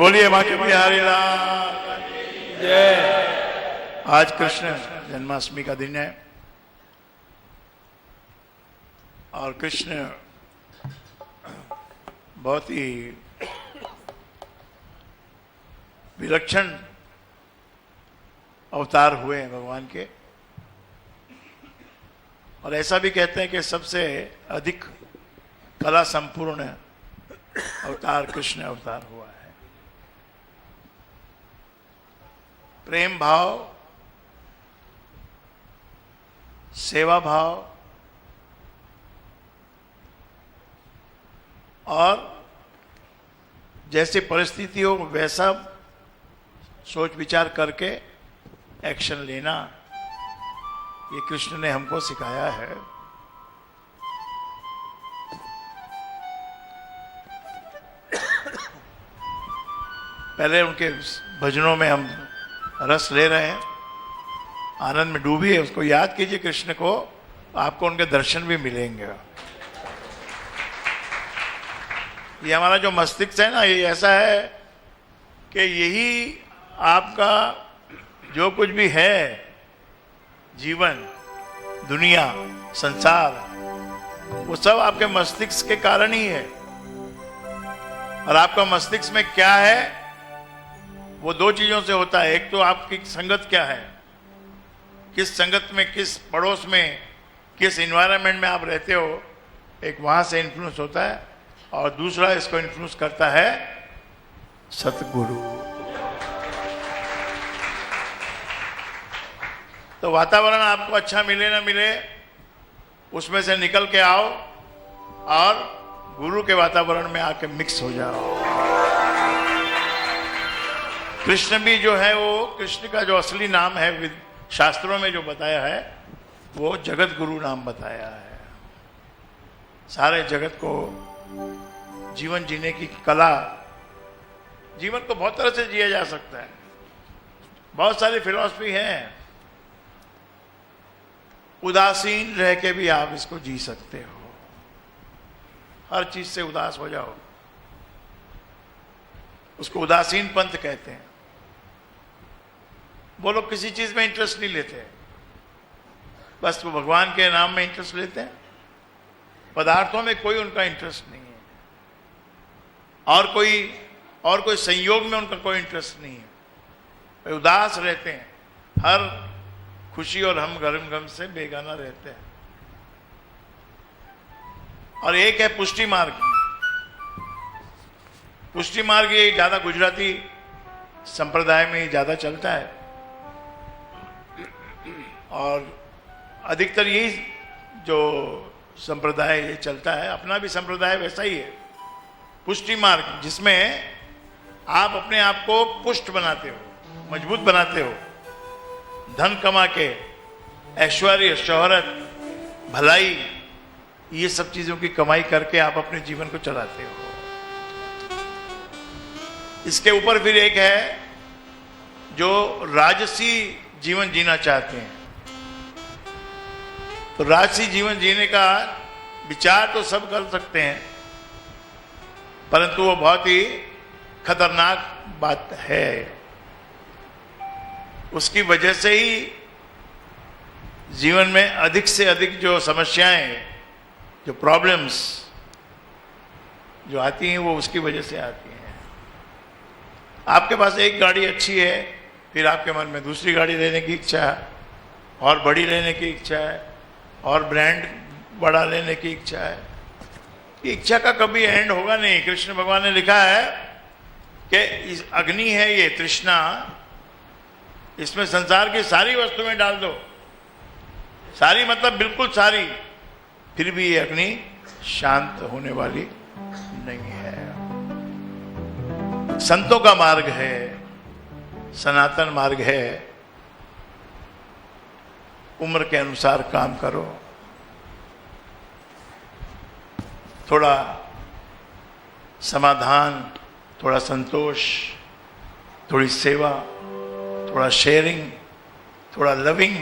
बोलिए बांके बिहारी लाल जय। आज कृष्ण जन्माष्टमी का दिन है और कृष्ण बहुत ही विलक्षण अवतार हुए हैं भगवान के, और ऐसा भी कहते हैं कि सबसे अधिक कला संपूर्ण अवतार कृष्ण अवतार हुआ है। प्रेम भाव, सेवा भाव और जैसी परिस्थिति हो वैसा सोच विचार करके एक्शन लेना, ये कृष्ण ने हमको सिखाया है। पहले उनके भजनों में हम रस ले रहे हैं, आनंद में डूबी है, उसको याद कीजिए कृष्ण को, आपको उनके दर्शन भी मिलेंगे। ये हमारा जो मस्तिष्क है ना, ये ऐसा है कि यही आपका जो कुछ भी है, जीवन, दुनिया, संसार, वो सब आपके मस्तिष्क के कारण ही है। और आपका मस्तिष्क में क्या है, वो दो चीजों से होता है। एक तो आपकी संगत क्या है, किस संगत में, किस पड़ोस में, किस एनवायरनमेंट में आप रहते हो, एक वहां से इन्फ्लुएंस होता है, और दूसरा इसको इन्फ्लुएंस करता है सतगुरु। तो वातावरण आपको अच्छा मिले ना मिले, उसमें से निकल के आओ और गुरु के वातावरण में आके मिक्स हो जाओ। कृष्ण भी जो है, वो कृष्ण का जो असली नाम है शास्त्रों में जो बताया है, वो जगत गुरु नाम बताया है। सारे जगत को जीवन जीने की कला, जीवन को बहुत तरह से जिया जा सकता है, बहुत सारी फिलॉसफी है। उदासीन रह के भी आप इसको जी सकते हो, हर चीज से उदास हो जाओ, उसको उदासीन पंथ कहते हैं। वो लोग किसी चीज में इंटरेस्ट नहीं लेते, बस वो भगवान के नाम में इंटरेस्ट लेते हैं, पदार्थों में कोई उनका इंटरेस्ट नहीं है, और कोई संयोग में उनका कोई इंटरेस्ट नहीं है। वे उदास रहते हैं, हर खुशी और हम गम से बेगाना रहते हैं। और एक है पुष्टि मार्ग। पुष्टि मार्ग ये ज्यादा गुजराती संप्रदाय में ज्यादा चलता है, और अधिकतर यही जो संप्रदाय ये चलता है, अपना भी संप्रदाय वैसा ही है। पुष्टि मार्ग, जिसमें आप अपने आप को पुष्ट बनाते हो, मजबूत बनाते हो, धन कमा के, ऐश्वर्य, शोहरत, भलाई, ये सब चीजों की कमाई करके आप अपने जीवन को चलाते हो। इसके ऊपर फिर एक है जो राजसी जीवन जीना चाहते हैं। तो राजसी जीवन जीने का विचार तो सब कर सकते हैं, परंतु वो बहुत ही खतरनाक बात है। उसकी वजह से ही जीवन में अधिक से अधिक जो समस्याएं, जो प्रॉब्लम्स जो आती हैं, वो उसकी वजह से आती हैं। आपके पास एक गाड़ी अच्छी है, फिर आपके मन में दूसरी गाड़ी लेने की इच्छा है, और बड़ी लेने की इच्छा है, और ब्रांड बड़ा लेने की इच्छा है। इच्छा का कभी एंड होगा नहीं। कृष्ण भगवान ने लिखा है कि इस अग्नि है ये तृष्णा, इसमें संसार की सारी वस्तुएं डाल दो, सारी मतलब बिल्कुल सारी, फिर भी ये अग्नि शांत होने वाली नहीं है। संतों का मार्ग है, सनातन मार्ग है, उम्र के अनुसार काम करो, थोड़ा समाधान, थोड़ा संतोष, थोड़ी सेवा, थोड़ा शेयरिंग, थोड़ा लविंग,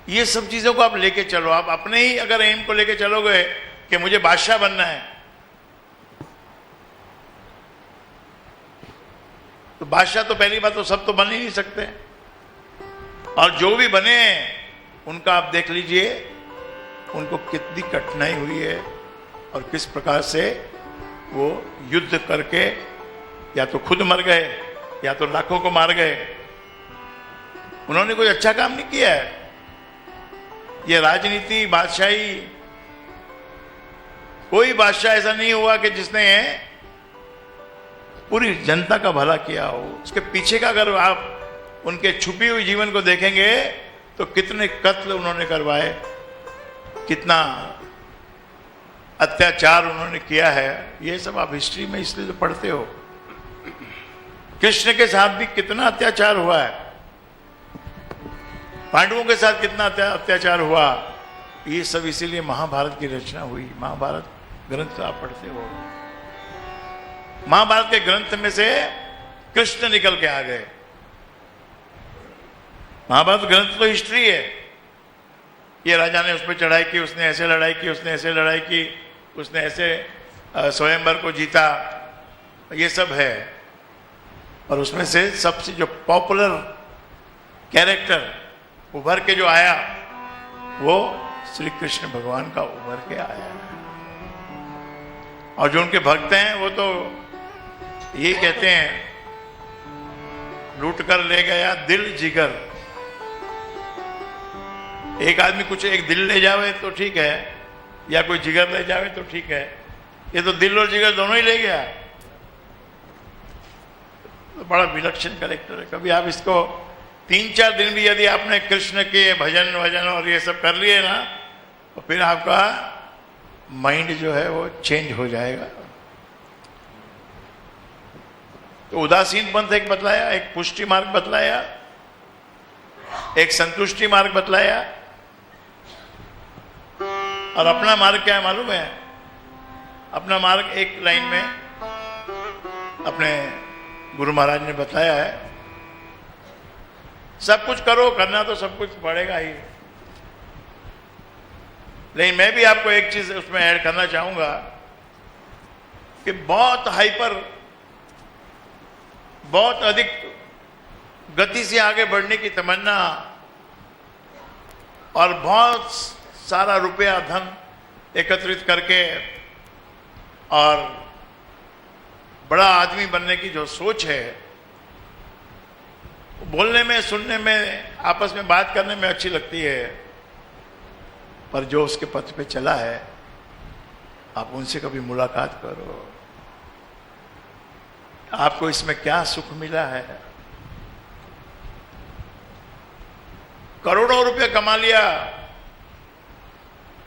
ये सब चीजों को आप लेके चलो। आप अपने ही अगर एम को लेके चलोगे कि मुझे बादशाह बनना है, तो बादशाह तो पहली बात तो सब तो बन ही नहीं सकते, और जो भी बने उनका आप देख लीजिए उनको कितनी कठिनाई हुई है और किस प्रकार से वो युद्ध करके या तो खुद मर गए या तो लाखों को मार गए। उन्होंने कोई अच्छा काम नहीं किया है। ये राजनीति, बादशाही, कोई बादशाह ऐसा नहीं हुआ कि जिसने पूरी जनता का भला किया हो। उसके पीछे का अगर आप उनके छुपी हुई जीवन को देखेंगे तो कितने कत्ल उन्होंने करवाए, कितना अत्याचार उन्होंने किया है, ये सब आप हिस्ट्री में इसलिए तो पढ़ते हो। कृष्ण के साथ भी कितना अत्याचार हुआ है, पांडवों के साथ कितना अत्याचार हुआ, ये सब इसीलिए महाभारत की रचना हुई। महाभारत ग्रंथ आप पढ़ते हो, महाभारत के ग्रंथ में से कृष्ण निकल के आ गए। महाभारत ग्रंथ तो हिस्ट्री है। ये राजा ने उस पर चढ़ाई की, उसने ऐसे लड़ाई की, उसने ऐसे लड़ाई की, उसने ऐसे स्वयंवर को जीता, ये सब है। और उसमें से सबसे जो पॉपुलर कैरेक्टर उभर के जो आया वो श्री कृष्ण भगवान का उभर के आया है। और जो उनके भक्त हैं वो तो ये कहते हैं, लूट कर ले गया दिल जिगर। एक आदमी कुछ एक दिल ले जावे तो ठीक है, या कोई जिगर ले जावे तो ठीक है, ये तो दिल और जिगर दोनों ही ले गया। तो बड़ा विलक्षण कैरेक्टर है। कभी आप इसको 3-4 दिन भी यदि आपने कृष्ण के भजन वजन और ये सब कर लिए ना, तो फिर आपका माइंड जो है वो चेंज हो जाएगा। तो उदासीन पंथ एक बतलाया, एक पुष्टि मार्ग बतलाया, एक संतुष्टि मार्ग बतलाया, और अपना मार्ग क्या है मालूम है? अपना मार्ग एक लाइन में अपने गुरु महाराज ने बताया है, सब कुछ करो, करना तो सब कुछ पड़ेगा ही। लेकिन मैं भी आपको एक चीज उसमें ऐड करना चाहूंगा कि बहुत हाइपर, बहुत अधिक गति से आगे बढ़ने की तमन्ना और बहुत सारा रुपया धन एकत्रित करके और बड़ा आदमी बनने की जो सोच है, बोलने में, सुनने में, आपस में बात करने में अच्छी लगती है, पर जो उसके पथ पे चला है आप उनसे कभी मुलाकात करो। आपको इसमें क्या सुख मिला है? करोड़ों रुपए कमा लिया,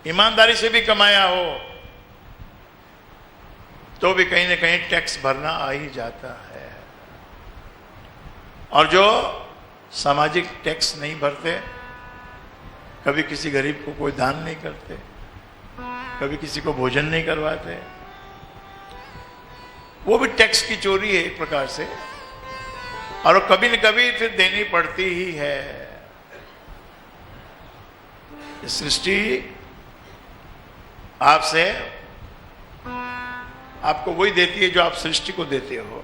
ईमानदारी से भी कमाया हो, तो भी कहीं ना कहीं टैक्स भरना आ ही जाता है। और जो सामाजिक टैक्स नहीं भरते, कभी किसी गरीब को कोई दान नहीं करते, कभी किसी को भोजन नहीं करवाते, वो भी टैक्स की चोरी है एक प्रकार से, और कभी न कभी फिर देनी पड़ती ही है। सृष्टि आपसे, आपको वही देती है जो आप सृष्टि को देते हो।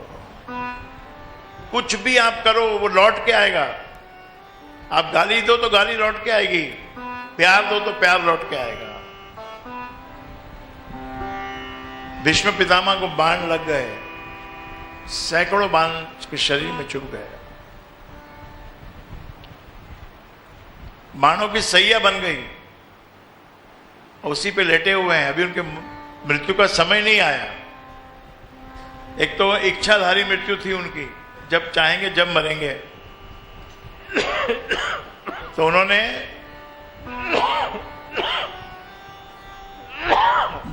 कुछ भी आप करो वो लौट के आएगा। आप गाली दो तो गाली लौट के आएगी, प्यार दो तो प्यार लौट के आएगा। भीष्म पितामह को बाण लग गए, सैकड़ों बाण के शरीर में चुभ गए, बाणों की सैया बन गई, उसी पे लेटे हुए हैं। अभी उनके मृत्यु का समय नहीं आया। एक तो इच्छाधारी मृत्यु थी उनकी, जब चाहेंगे जब मरेंगे। तो उन्होंने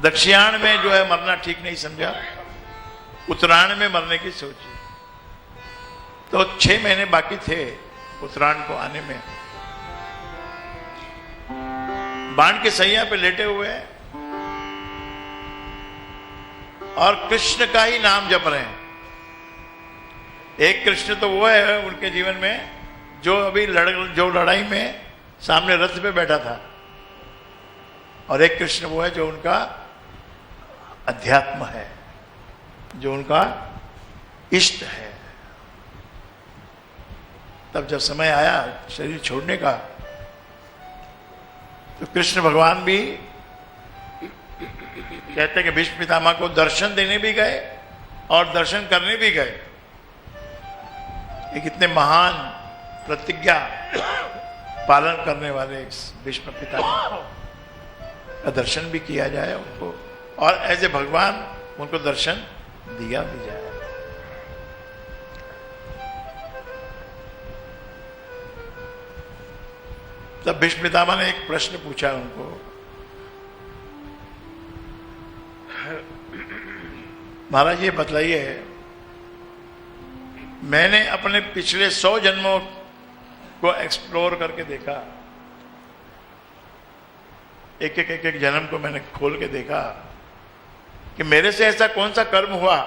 दक्षिणायन में जो है मरना ठीक नहीं समझा, उत्तरायण में मरने की सोची। तो 6 महीने बाकी थे उत्तरायण को आने में। बाण के सैया पे लेटे हुए हैं और कृष्ण का ही नाम जप रहे हैं। एक कृष्ण तो वो है उनके जीवन में जो अभी जो लड़ाई में सामने रथ पे बैठा था, और एक कृष्ण वो है जो उनका अध्यात्म है, जो उनका इष्ट है। तब जब समय आया शरीर छोड़ने का, तो कृष्ण भगवान भी कहते हैं कि भीष्म पितामह को दर्शन देने भी गए और दर्शन करने भी गए। एक इतने महान प्रतिज्ञा पालन करने वाले भीष्म पितामह का दर्शन भी किया जाए उनको, और ऐसे भगवान उनको दर्शन दिया भी जाए। तब भीष्म पितामह ने एक प्रश्न पूछा उनको, महाराज ये बतलाइए, मैंने अपने पिछले 100 जन्मों को एक्सप्लोर करके देखा, एक जन्म को मैंने खोल के देखा कि मेरे से ऐसा कौन सा कर्म हुआ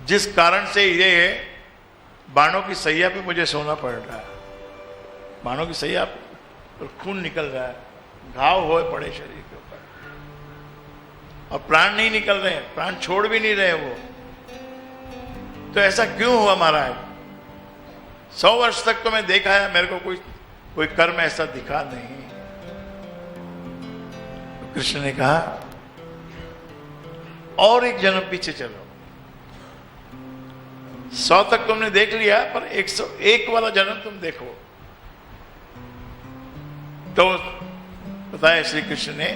जिस कारण से ये बाणों की सैया पे मुझे सोना पड़ रहा है। बाणों की सैया पर खून निकल रहा है, घाव हुए पड़े शरीर के ऊपर, और प्राण नहीं निकल रहे, प्राण छोड़ भी नहीं रहे वो। तो ऐसा क्यों हुआ महाराज? 100 वर्ष तक तो मैं देखा है, मेरे को कोई कर्म ऐसा दिखा नहीं। तो कृष्ण ने कहा, और एक जन्म पीछे चलो। 100 तक तुमने देख लिया, पर 101 वाला जन्म तुम देखो। तो बताया श्री कृष्ण ने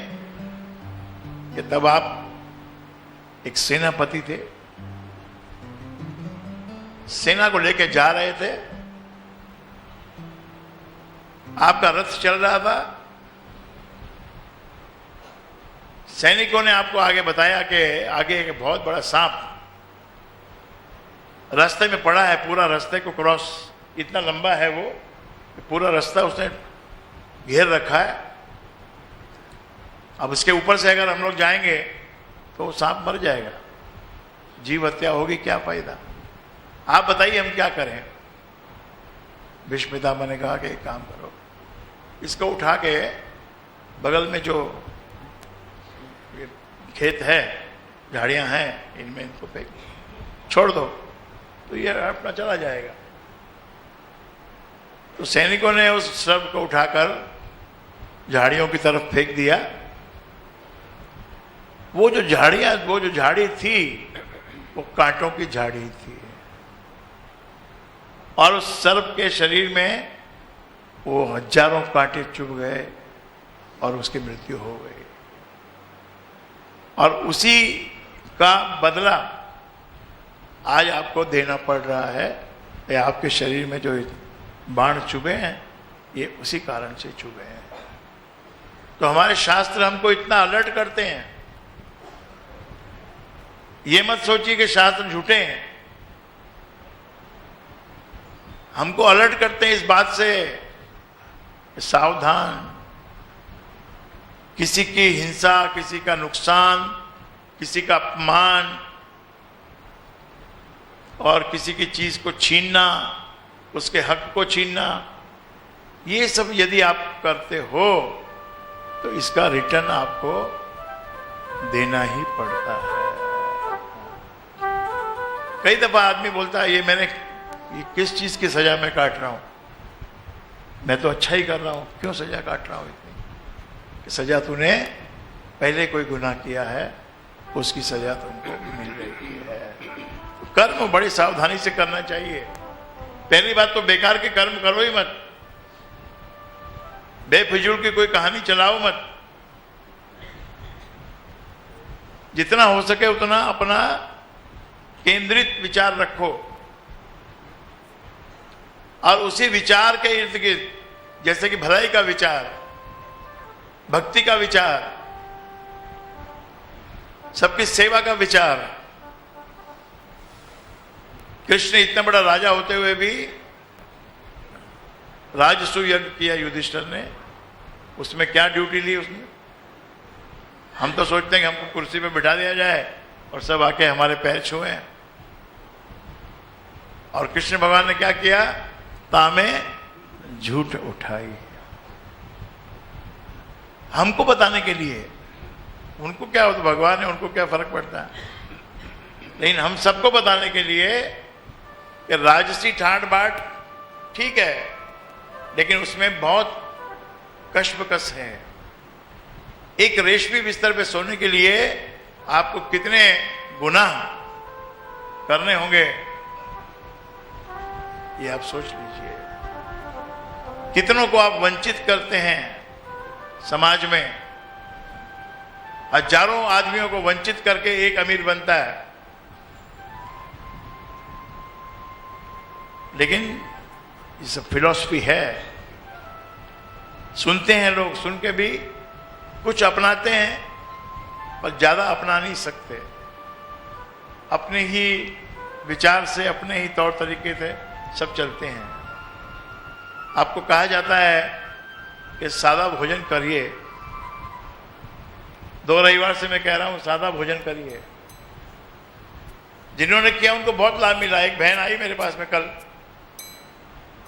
कि तब आप एक सेनापति थे, सेना को लेकर जा रहे थे, आपका रथ चल रहा था, सैनिकों ने आपको आगे बताया कि आगे एक बहुत बड़ा सांप रास्ते में पड़ा है, पूरा रास्ते को क्रॉस, इतना लंबा है वो, पूरा रास्ता उसने घेर रखा है। अब उसके ऊपर से अगर हम लोग जाएंगे तो वो सांप मर जाएगा, जीव हत्या होगी, क्या फायदा? आप बताइए हम क्या करें? भीष्म पितामह ने कहा कि एक काम करो, इसको उठा के बगल में जो खेत है, झाड़ियां हैं, इनमें इनको फेंक छोड़ दो, तो ये अपना चला जाएगा। तो सैनिकों ने उस शव को उठाकर झाड़ियों की तरफ फेंक दिया। वो जो झाड़ी थी वो कांटों की झाड़ी थी, और उस सर्प के शरीर में वो हजारों कांटे चुभ गए और उसकी मृत्यु हो गई। और उसी का बदला आज आपको देना पड़ रहा है। ये आपके शरीर में जो बाण चुभे हैं, ये उसी कारण से चुभे हैं। तो हमारे शास्त्र हमको इतना अलर्ट करते हैं। ये मत सोचिए कि शास्त्र झूठे हैं, हमको अलर्ट करते हैं इस बात से, सावधान, किसी की हिंसा, किसी का नुकसान, किसी का अपमान और किसी की चीज को छीनना, उसके हक को छीनना, ये सब यदि आप करते हो तो इसका रिटर्न आपको देना ही पड़ता है। कई दफा आदमी बोलता है, ये किस चीज की सजा मैं काट रहा हूं, मैं तो अच्छा ही कर रहा हूं, क्यों सजा काट रहा हूं इतनी? कि सजा तूने पहले कोई गुनाह किया है, उसकी सजा तुमको मिल रही है। कर्म बड़ी सावधानी से करना चाहिए। पहली बात तो बेकार के कर्म करो ही मत, बेफिजूल की कोई कहानी चलाओ मत। जितना हो सके उतना अपना केंद्रित विचार रखो, और उसी विचार के इर्द गिर्द, जैसे कि भलाई का विचार, भक्ति का विचार, सबकी सेवा का विचार। कृष्ण इतना बड़ा राजा होते हुए भी राजसूय यज्ञ किया युधिष्ठिर ने, उसमें क्या ड्यूटी ली उसने? हम तो सोचते हैं कि हमको कुर्सी पे बिठा दिया जाए और सब आके हमारे पैर छुए, और कृष्ण भगवान ने क्या किया? तामे झूठ उठाई, हमको बताने के लिए। उनको क्या होता, भगवान है, उनको क्या फर्क पड़ता है? लेकिन हम सबको बताने के लिए कि राजसी ठाट बाट ठीक है, लेकिन उसमें बहुत कश्मकश है। एक रेशमी बिस्तर पे सोने के लिए आपको कितने गुनाह करने होंगे, ये आप सोच लीजिए। कितनों को आप वंचित करते हैं समाज में। हजारों आदमियों को वंचित करके एक अमीर बनता है, लेकिन ये सब फिलॉसफी है। सुनते हैं लोग, सुन के भी कुछ अपनाते हैं, पर ज्यादा अपना नहीं सकते। अपने ही विचार से, अपने ही तौर तरीके से सब चलते हैं। आपको कहा जाता है कि सादा भोजन करिए। 2 रविवार से मैं कह रहा हूं सादा भोजन करिए। जिन्होंने किया उनको बहुत लाभ मिला। एक बहन आई मेरे पास में कल,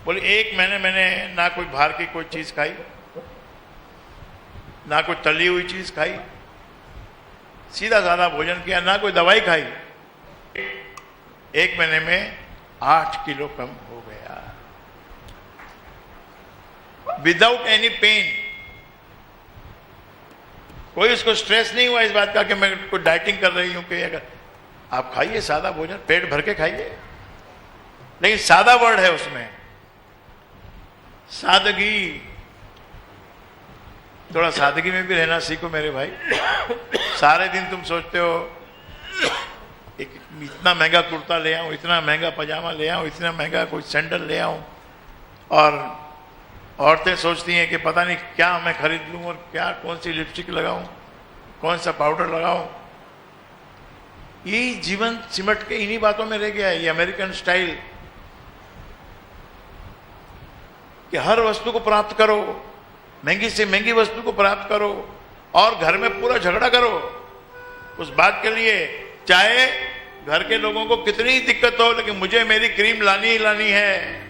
बोली 1 महीने मैंने ना कोई बाहर की कोई चीज खाई, ना कोई तली हुई चीज खाई, सीधा साधा भोजन किया, ना कोई दवाई खाई। 1 महीने में 8 किलो कम हो गया, विदाउट एनी पेन। कोई उसको स्ट्रेस नहीं हुआ इस बात का कि मैं कोई डाइटिंग कर रही हूं। कि अगर आप खाइए सादा भोजन, पेट भर के खाइए, लेकिन सादा वर्ड है उसमें, सादगी। थोड़ा सादगी में भी रहना सीखो मेरे भाई। सारे दिन तुम सोचते हो एक इतना महंगा कुर्ता ले आऊं, इतना महंगा पजामा ले आऊं, इतना महंगा कोई सैंडल ले आऊं, और औरतें सोचती हैं कि पता नहीं क्या मैं खरीद लूं और क्या, कौन सी लिपस्टिक लगाऊं, कौन सा पाउडर लगाऊं। यही जीवन सिमट के इन्हीं बातों में रह गया है। ये अमेरिकन स्टाइल कि हर वस्तु को प्राप्त करो, महंगी से महंगी वस्तु को प्राप्त करो, और घर में पूरा झगड़ा करो उस बात के लिए, चाहे घर के लोगों को कितनी दिक्कत हो, लेकिन मुझे मेरी क्रीम लानी ही लानी है।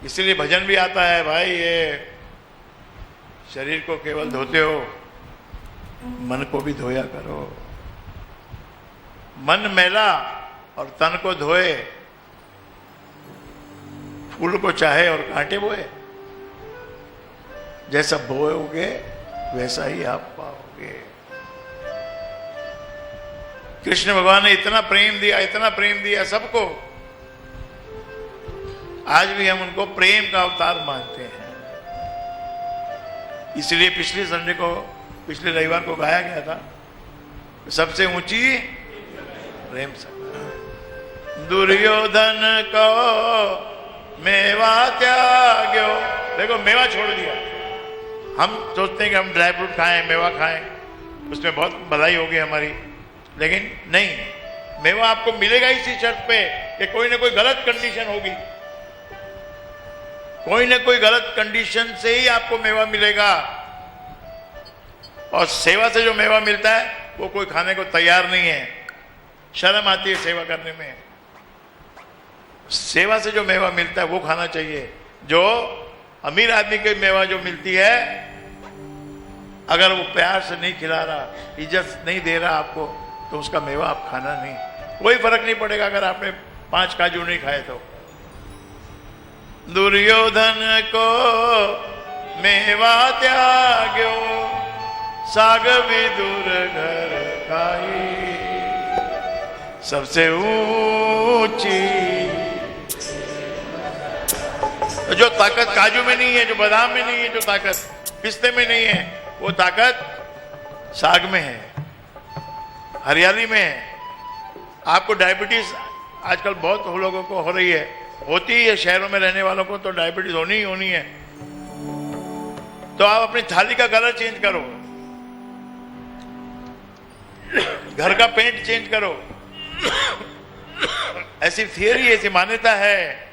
इसलिए भजन भी आता है, भाई ये शरीर को केवल धोते हो, मन को भी धोया करो। मन मैला और तन को धोए, फूल को चाहे और कांटे बोए। जैसा बोओगे वैसा ही आप पाओगे। कृष्ण भगवान ने इतना प्रेम दिया, इतना प्रेम दिया सबको। आज भी हम उनको प्रेम का अवतार मानते हैं। इसलिए पिछले रविवार को गाया गया था, सबसे ऊंची प्रेम सभा। दुर्योधन को मेवा त्याग्यो। देखो मेवा छोड़ दिया। हम सोचते हैं कि हम ड्राई फ्रूट खाएं, मेवा खाएं, उसमें बहुत भलाई होगी हमारी, लेकिन नहीं। मेवा आपको मिलेगा इसी शर्त पे कि कोई ना कोई गलत कंडीशन होगी। कोई ना कोई गलत कंडीशन से ही आपको मेवा मिलेगा। और सेवा से जो मेवा मिलता है वो कोई खाने को तैयार नहीं है। शर्म आती है सेवा करने में। सेवा से जो मेवा मिलता है वो खाना चाहिए। जो अमीर आदमी की मेवा जो मिलती है, अगर वो प्यार से नहीं खिला रहा, इज्जत नहीं दे रहा आपको, तो उसका मेवा आप खाना नहीं। कोई फर्क नहीं पड़ेगा अगर आपने 5 काजू नहीं खाए तो। दुर्योधन को मेवा त्याग्यो, साग विदुर घर खाई। सबसे ऊंची जो ताकत काजू में नहीं है, जो बादाम में नहीं है, जो ताकत पिस्ते में नहीं है, वो ताकत साग में है, हरियाली में है। आपको डायबिटीज आजकल बहुत लोगों को हो रही है, होती ही है। शहरों में रहने वालों को तो डायबिटीज होनी ही होनी है। तो आप अपनी थाली का कलर चेंज करो, घर का पेंट चेंज करो। ऐसी थियरी, ऐसी मान्यता है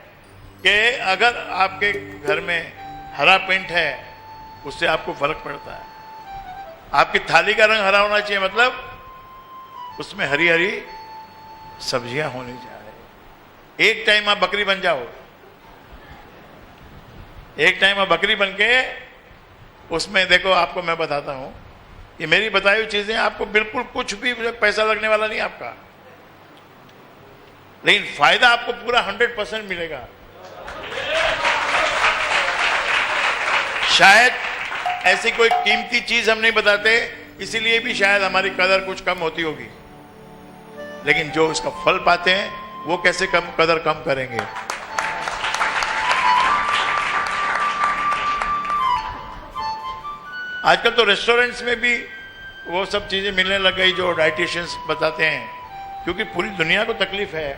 कि अगर आपके घर में हरा पेंट है, उससे आपको फर्क पड़ता है। आपकी थाली का रंग हरा होना चाहिए, मतलब उसमें हरी हरी सब्जियां होनी चाहिए। एक टाइम आप बकरी बन जाओ, एक टाइम आप बकरी बन के उसमें देखो। आपको मैं बताता हूं, ये मेरी बताई हुई चीजें, आपको बिल्कुल कुछ भी पैसा लगने वाला नहीं आपका। लेकिन फायदा आपको पूरा 100% मिलेगा। शायद ऐसी कोई कीमती चीज हम नहीं बताते, इसीलिए भी शायद हमारी कदर कुछ कम होती होगी, लेकिन जो इसका फल पाते हैं वो कैसे कदर कम करेंगे। आजकल तो रेस्टोरेंट्स में भी वो सब चीजें मिलने लग गई जो डाइटिशियंस बताते हैं, क्योंकि पूरी दुनिया को तकलीफ है।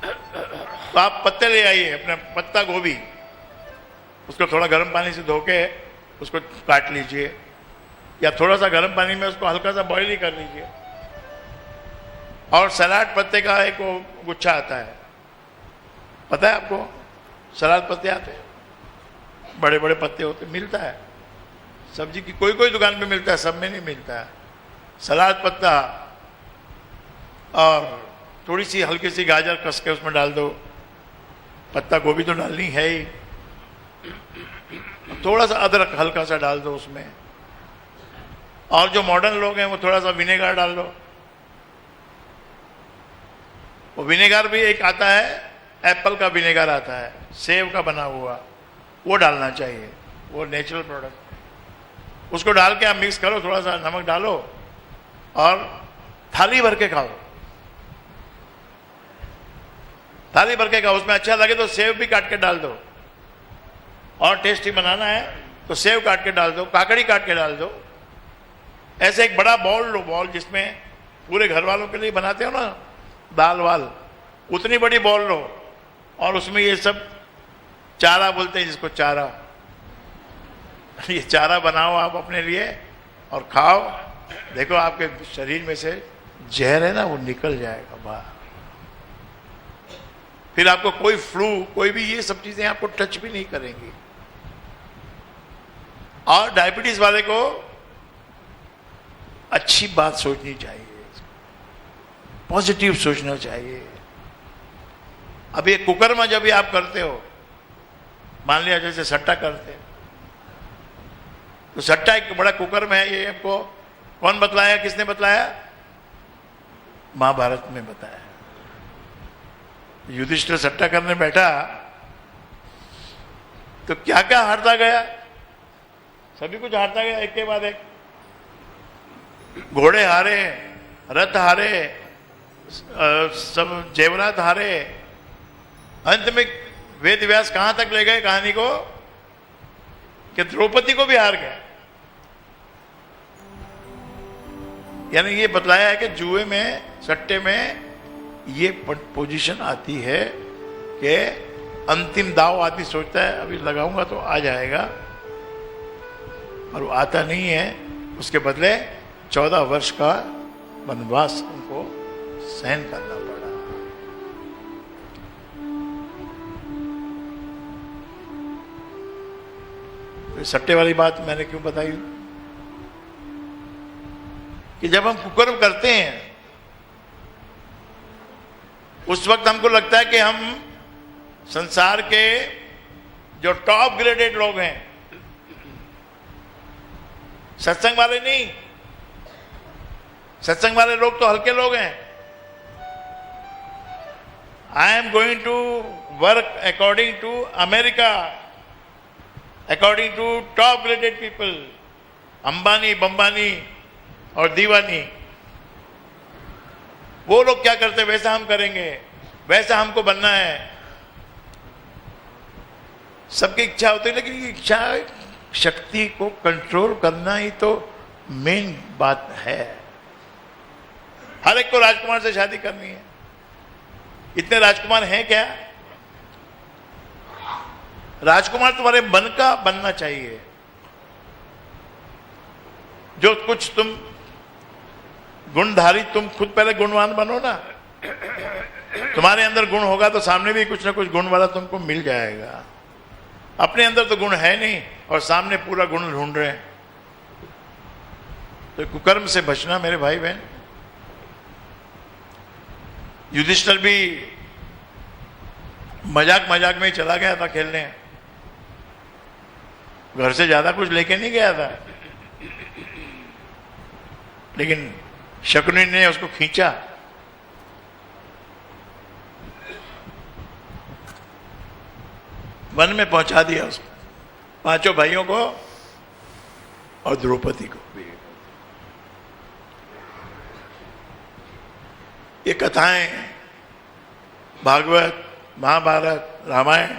तो आप पत्ते ले आइए, अपना पत्ता गोभी, उसको थोड़ा गर्म पानी से धो के उसको काट लीजिए, या थोड़ा सा गर्म पानी में उसको हल्का सा बॉईल ही कर लीजिए। और सलाद पत्ते का एक वो गुच्छा आता है, पता है आपको? सलाद पत्ते आते हैं, बड़े बड़े पत्ते होते, मिलता है सब्जी की कोई कोई दुकान पे मिलता है, सब में नहीं मिलता है। सलाद पत्ता और थोड़ी सी हल्की सी गाजर कस के उसमें डाल दो, पत्ता गोभी तो डालनी है ही, थोड़ा सा अदरक हल्का सा डाल दो उसमें, और जो मॉडर्न लोग हैं वो थोड़ा सा विनेगर डाल दो। वो विनेगर भी एक आता है, एप्पल का विनेगर आता है, सेब का बना हुआ, वो डालना चाहिए, वो नेचुरल प्रोडक्ट। उसको डाल के आप मिक्स करो, थोड़ा सा नमक डालो और थाली भर के खाओ। थाली भर के खाओ, उसमें अच्छा लगे तो सेब भी काट के डाल दो, और टेस्टी बनाना है तो सेब काट के डाल दो, काकड़ी काट के डाल दो। ऐसे एक बड़ा बॉल लो, बॉल जिसमें पूरे घर वालों के लिए बनाते हो ना दाल वाल, उतनी बड़ी बॉल लो, और उसमें ये सब चारा बोलते हैं जिसको, चारा, ये चारा बनाओ आप अपने लिए और खाओ। देखो आपके शरीर में से जहर है ना वो निकल जाएगा बाहर, फिर आपको कोई फ्लू, कोई भी ये सब चीजें आपको टच भी नहीं करेंगी। और डायबिटीज वाले को अच्छी बात सोचनी चाहिए, पॉजिटिव सोचना चाहिए। अब ये कुकर्म जब भी आप करते हो, मान लिया जैसे सट्टा करते हैं, तो सट्टा एक बड़ा कुकर्म है, ये आपको कौन बतलाया, किसने बतलाया? महाभारत में बताया। युधिष्ठिर सट्टा करने बैठा तो क्या क्या हारता गया, सभी कुछ हारता गया एक के बाद एक। घोड़े हारे, रथ हारे, सब जेवरात हारे, अंत में वेद व्यास कहां तक ले गए कहानी को कि द्रौपदी को भी हार गए। यानी ये बतलाया है कि जुए में, सट्टे में ये पोजीशन आती है कि अंतिम दाव आदमी सोचता है अभी लगाऊंगा तो आ जाएगा, और वो आता नहीं है। उसके बदले 14 वर्ष का वनवास उनको सहन करना पड़ा। तो सट्टे वाली बात मैंने क्यों बताई कि जब हम कुकर्म करते हैं उस वक्त हमको लगता है कि हम संसार के जो टॉप ग्रेडेड लोग हैं, सत्संग वाले नहीं, सत्संग वाले लोग तो हल्के लोग हैं। I am going to work according to America, according to top graded people, Ambani, बंबानी और दीवानी। वो लोग क्या करते वैसा हम करेंगे, वैसा हमको बनना है। सबकी इच्छा होती है, लेकिन ये इच्छा शक्ति को कंट्रोल करना ही तो मेन बात है। हर एक को राजकुमार से शादी करनी है, इतने राजकुमार हैं क्या? राजकुमार तुम्हारे मन का बनना चाहिए। जो कुछ तुम गुणधारी, तुम खुद पहले गुणवान बनो ना। तुम्हारे अंदर गुण होगा तो सामने भी कुछ ना कुछ गुण वाला तुमको मिल जाएगा। अपने अंदर तो गुण है नहीं और सामने पूरा गुण ढूंढ रहे हैं। तो कुकर्म से बचना मेरे भाई बहन। युधिष्ठिर भी मजाक मजाक में ही चला गया था खेलने, घर से ज्यादा कुछ लेके नहीं गया था, लेकिन शकुनी ने उसको खींचा वन में पहुंचा दिया उसको, पांचों भाइयों को और द्रौपदी को भी। ये कथाएं भागवत, महाभारत, रामायण,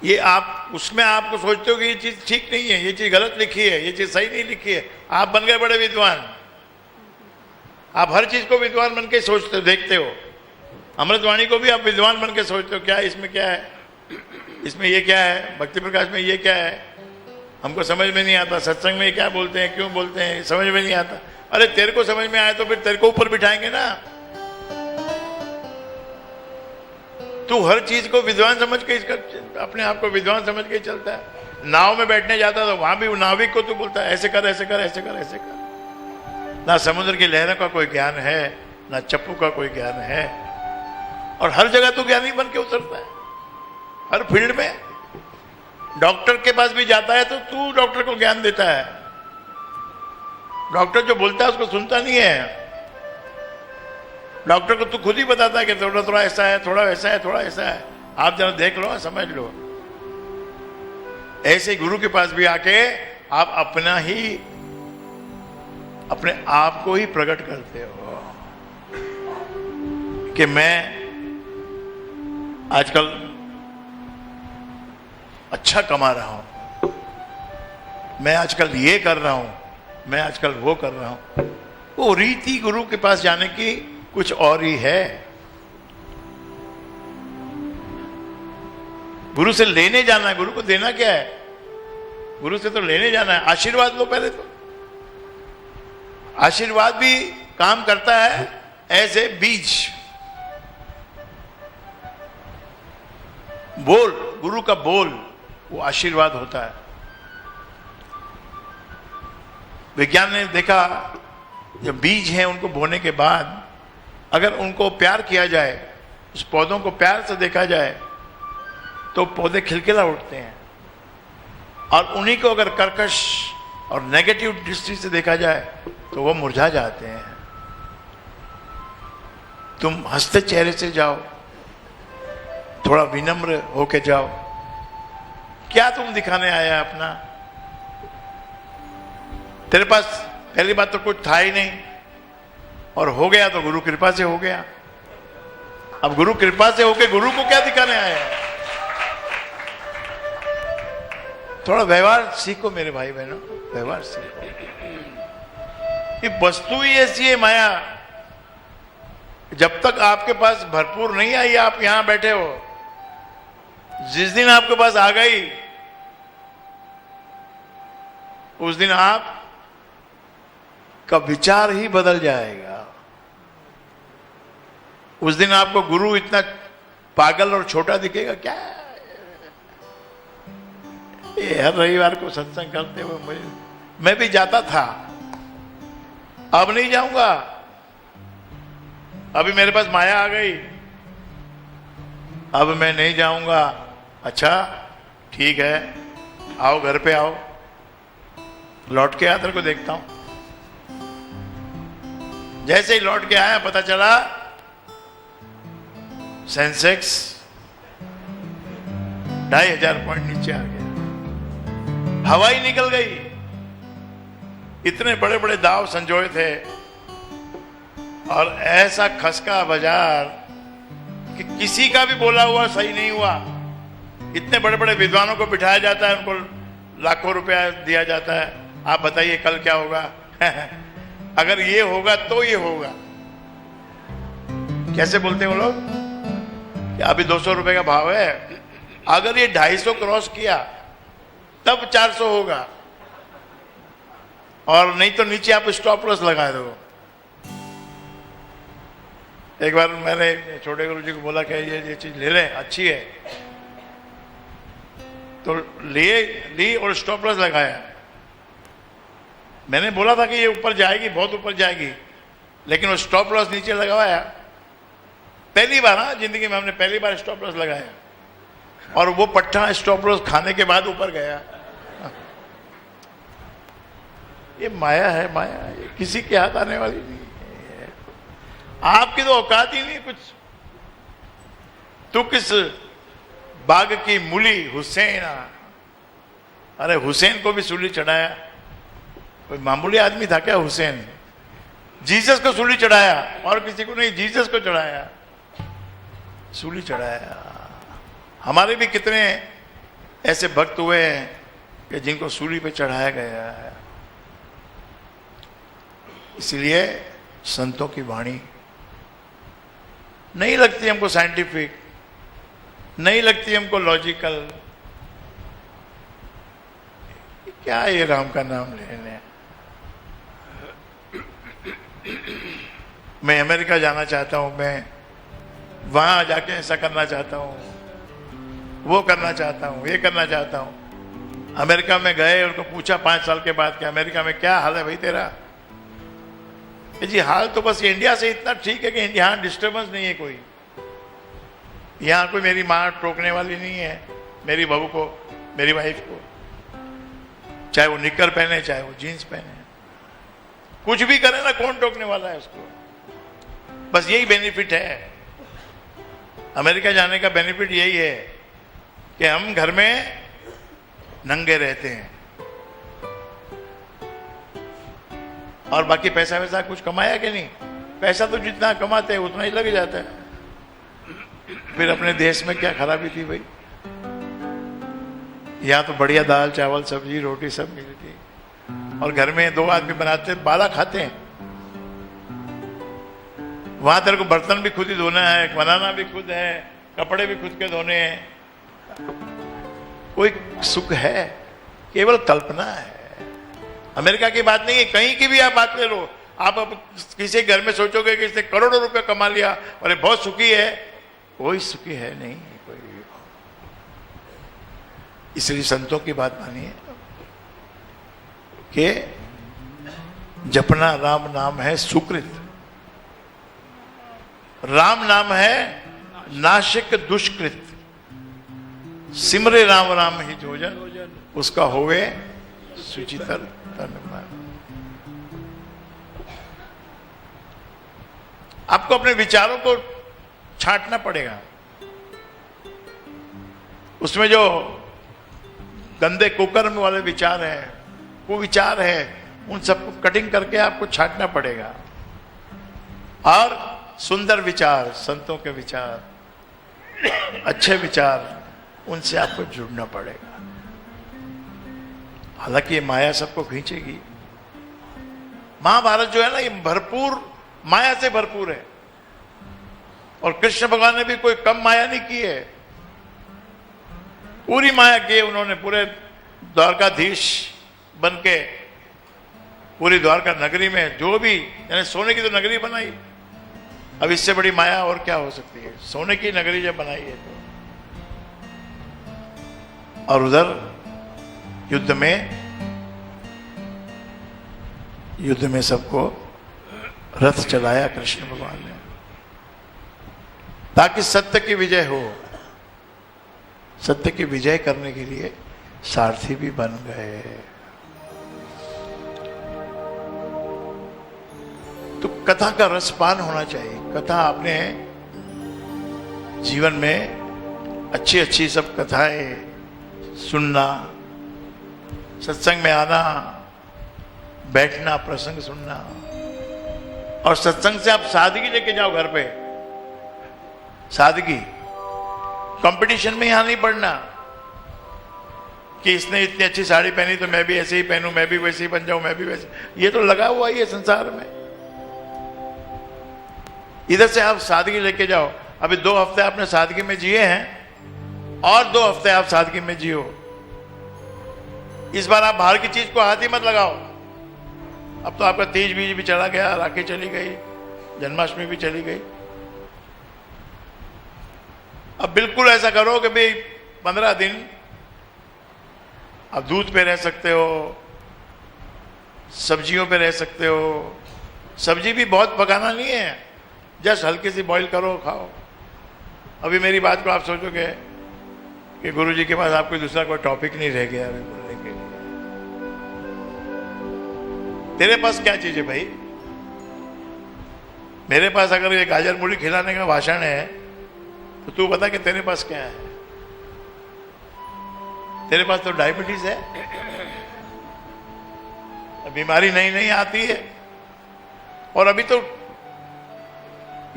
ये आप उसमें आपको सोचते हो कि ये चीज ठीक नहीं है, ये चीज गलत लिखी है, ये चीज सही नहीं लिखी है, आप बन गए बड़े विद्वान। आप हर चीज को विद्वान बन के सोचते हो, देखते हो। अमृतवाणी को भी आप विद्वान बन के सोचते हो, क्या इसमें क्या है, इसमें ये क्या है, भक्ति प्रकाश में ये क्या है, हमको समझ में नहीं आता, सत्संग में क्या बोलते हैं, क्यों बोलते हैं, समझ में नहीं आता। अरे तेरे को समझ में आए तो फिर तेरे को ऊपर बिठाएंगे ना। तू हर चीज को विद्वान समझ के अपने आप को विद्वान समझ के चलता है। नाव में बैठने जाता तो वहां भी नाविक को तू बोलता है ऐसे कर, ऐसे कर, ऐसे कर, ऐसे कर। ना समुद्र की लहरों का कोई ज्ञान है, ना चप्पू का कोई ज्ञान है, और हर जगह तू ज्ञानी बन के उतरता है, हर फील्ड में। डॉक्टर के पास भी जाता है तो तू डॉक्टर को ज्ञान देता है। डॉक्टर जो बोलता है उसको सुनता नहीं है। डॉक्टर को तू खुद ही बताता है कि थोड़ा थोड़ा ऐसा है, थोड़ा वैसा है, थोड़ा ऐसा है, आप जरा देख लो, समझ लो। ऐसे गुरु के पास भी आके आप अपने आप को ही प्रकट करते हो कि मैं आजकल अच्छा कमा रहा हूं, मैं आजकल ये कर रहा हूं, मैं आजकल वो कर रहा हूं। वो रीति गुरु के पास जाने की कुछ और ही है। गुरु से लेने जाना है, गुरु को देना क्या है? गुरु से तो लेने जाना है। आशीर्वाद लो पहले तो। आशीर्वाद भी काम करता है एज ए बीज। बोल, गुरु का बोल वो आशीर्वाद होता है। विज्ञान ने देखा जब बीज हैं उनको बोने के बाद अगर उनको प्यार किया जाए, उस पौधों को प्यार से देखा जाए तो पौधे खिलखिला उठते हैं, और उन्हीं को अगर कर्कश और नेगेटिव दृष्टि से देखा जाए तो वो मुरझा जाते हैं। तुम हंसते चेहरे से जाओ, थोड़ा विनम्र होके जाओ। क्या तुम दिखाने आया अपना? तेरे पास पहली बात तो कुछ था ही नहीं, और हो गया तो गुरु कृपा से हो गया। अब गुरु कृपा से होके गुरु को क्या दिखाने आया है? थोड़ा व्यवहार सीखो मेरे भाई बहनों, व्यवहार सीखो। ये वस्तु ही ऐसी है माया, जब तक आपके पास भरपूर नहीं आई, आप यहां बैठे हो, जिस दिन आपके पास आ गई उस दिन आप का विचार ही बदल जाएगा। उस दिन आपको गुरु इतना पागल और छोटा दिखेगा। क्या ये हर रविवार को सत्संग करते हुए मैं भी जाता था, अब नहीं जाऊंगा। अभी मेरे पास माया आ गई, अब मैं नहीं जाऊंगा। अच्छा ठीक है, आओ घर पे आओ, लौट के आकर को देखता हूं। जैसे ही लौट के आया पता चला सेंसेक्स 2500 पॉइंट नीचे आ गया, हवा ही निकल गई। इतने बड़े बड़े दाव संजोए थे और ऐसा खसका बाजार कि किसी का भी बोला हुआ सही नहीं हुआ। इतने बड़े बड़े विद्वानों को बिठाया जाता है, उनको लाखों रुपया दिया जाता है। आप बताइए कल क्या होगा? अगर ये होगा तो ये होगा। कैसे बोलते हैं वो लोग कि अभी 200 रुपए का भाव है, अगर ये 250 क्रॉस किया तब 400 होगा, और नहीं तो नीचे आप स्टॉप लॉस लगा दो। एक बार मैंने छोटे गुरु जी को बोला कि ये चीज ले लें, अच्छी है, तो ली और स्टॉप लॉस लगाया। मैंने बोला था कि ये ऊपर जाएगी, बहुत ऊपर जाएगी, लेकिन वो स्टॉप लॉस नीचे लगवाया। पहली बार, हाँ, जिंदगी में हमने पहली बार स्टॉप लॉस लगाया, और वो पट्टा स्टॉप लॉस खाने के बाद ऊपर गया। ये माया है, माया है, ये किसी के हाथ आने वाली नहीं है। आपकी तो औकात ही नहीं कुछ। तू किस बाग की मूली हुसैन, अरे हुसैन को भी सूली चढ़ाया, कोई मामूली आदमी था क्या हुसैन? जीसस को सूली चढ़ाया, और किसी को नहीं, जीसस को चढ़ाया, सूली चढ़ाया। हमारे भी कितने ऐसे भक्त हुए हैं कि जिनको सूली पे चढ़ाया गया है। इसलिए संतों की वाणी नहीं लगती हमको साइंटिफिक, नहीं लगती हमको लॉजिकल। क्या ये राम का नाम लेने? मैं अमेरिका जाना चाहता हूं, मैं वहां जाके ऐसा करना चाहता हूं, वो करना चाहता हूं, ये करना चाहता हूं। अमेरिका में गए, उनको पूछा 5 साल के बाद कि अमेरिका में क्या हाल है भाई तेरा? जी हाल तो बस इंडिया से इतना ठीक है कि यहाँ डिस्टर्बेंस नहीं है कोई, यहाँ कोई मेरी माँ टोकने वाली नहीं है मेरी बहू को, मेरी वाइफ को, चाहे वो निकर पहने चाहे वो जीन्स पहने, कुछ भी करे ना, कौन टोकने वाला है उसको? बस यही बेनिफिट है अमेरिका जाने का। बेनिफिट यही है कि हम घर में नंगे रहते हैं और बाकी पैसा वैसा कुछ कमाया कि नहीं? पैसा तो जितना कमाते हैं उतना ही लग जाता है। फिर अपने देश में क्या खराबी थी भाई? यहाँ तो बढ़िया दाल चावल सब्जी रोटी सब मिलती है, और घर में 2 आदमी बनाते बाला खाते हैं। वहां तेरे को बर्तन भी खुद ही धोना है, बनाना भी खुद है, कपड़े भी खुद के धोने हैं। कोई सुख है? केवल कल्पना है। अमेरिका की बात नहीं है, कहीं की भी आप बात ले लो। आप अब किसी घर में सोचोगे कि इसने करोड़ों रुपए कमा लिया और ये बहुत सुखी है, कोई सुखी है नहीं कोई। इसलिए संतों की बात मानिए कि जपना राम नाम है सुकृत, राम नाम है नाशिक दुष्कृत, सिमरे राम राम ही जोजन, उसका होवे सुचितर तन मन। आपको अपने विचारों को छांटना पड़ेगा। उसमें जो गंदे कुकर्म वाले विचार हैं, कुविचार है, उन सबको कटिंग करके आपको छांटना पड़ेगा। और सुंदर विचार, संतों के विचार, अच्छे विचार, उनसे आपको जुड़ना पड़ेगा। हालांकि ये माया सबको खींचेगी। महाभारत जो है ना, ये भरपूर माया से भरपूर है, और कृष्ण भगवान ने भी कोई कम माया नहीं की है, पूरी माया की है उन्होंने। पूरे द्वारकाधीश बन के पूरी द्वारका नगरी में जो भी, यानी सोने की तो नगरी बनाई, अब इससे बड़ी माया और क्या हो सकती है? सोने की नगरी जब बनाई है तो। और उधर युद्ध में सबको रथ चलाया कृष्ण भगवान ने, ताकि सत्य की विजय हो। सत्य की विजय करने के लिए सारथी भी बन गए। तो कथा का रसपान होना चाहिए। कथा आपने जीवन में अच्छी अच्छी सब कथाएं सुनना, सत्संग में आना, बैठना, प्रसंग सुनना, और सत्संग से आप सादगी लेके जाओ घर पे। सादगी, कंपटीशन में यहां नहीं पड़ना कि इसने इतनी अच्छी साड़ी पहनी तो मैं भी ऐसे ही पहनूं, मैं भी वैसे ही बन जाऊं, मैं भी वैसे। ये तो लगा हुआ ही है संसार में। इधर से आप सादगी लेके जाओ। अभी 2 हफ्ते आपने सादगी में जिए हैं, और 2 हफ्ते आप सादगी में जियो। इस बार आप बाहर की चीज को हाथ ही मत लगाओ। अब तो आपका तीज बीज भी चला गया, राखी चली गई, जन्माष्टमी भी चली गई। अब बिल्कुल ऐसा करो कि भाई 15 दिन आप दूध पे रह सकते हो, सब्जियों पे रह सकते हो। सब्जी भी बहुत पकाना नहीं है, जस्ट हल्की सी बॉईल करो, खाओ। अभी मेरी बात को आप सोचोगे कि गुरुजी के पास आपको दूसरा कोई टॉपिक नहीं रह गया बोलने के लिए। तेरे पास क्या चीज है भाई? मेरे पास अगर ये गाजर मूली खिलाने का भाषण है तो तू बता कि तेरे पास क्या है? तेरे पास तो डायबिटीज है, बीमारी नई नई आती है। और अभी तो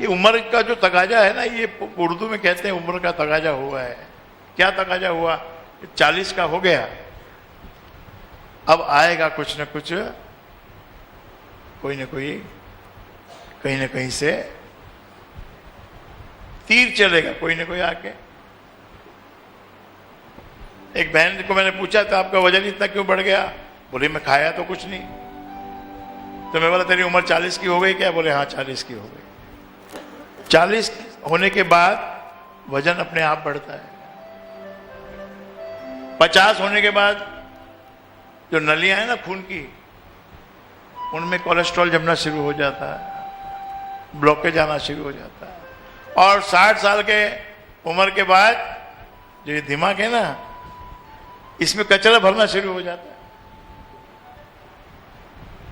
ये उम्र का जो तकाजा है ना, ये उर्दू में कहते हैं उम्र का तकाजा हुआ है। क्या तकाजा हुआ? 40 का हो गया, अब आएगा कुछ न कुछ, कोई न कोई कहीं न कहीं से तीर चलेगा, कोई न कोई आके। एक बहन को मैंने पूछा था आपका वजन इतना क्यों बढ़ गया? बोले मैं खाया तो कुछ नहीं। तो मैं बोला तेरी उम्र 40 की हो गई क्या? बोले हाँ 40 की हो गई। 40 होने के बाद वजन अपने आप बढ़ता है। 50 होने के बाद जो नलियां हैं ना खून की, उनमें कोलेस्ट्रॉल जमना शुरू हो जाता है, ब्लॉकेज आना शुरू हो जाता है। और 60 साल के उम्र के बाद जो ये दिमाग है ना, इसमें कचरा भरना शुरू हो जाता है।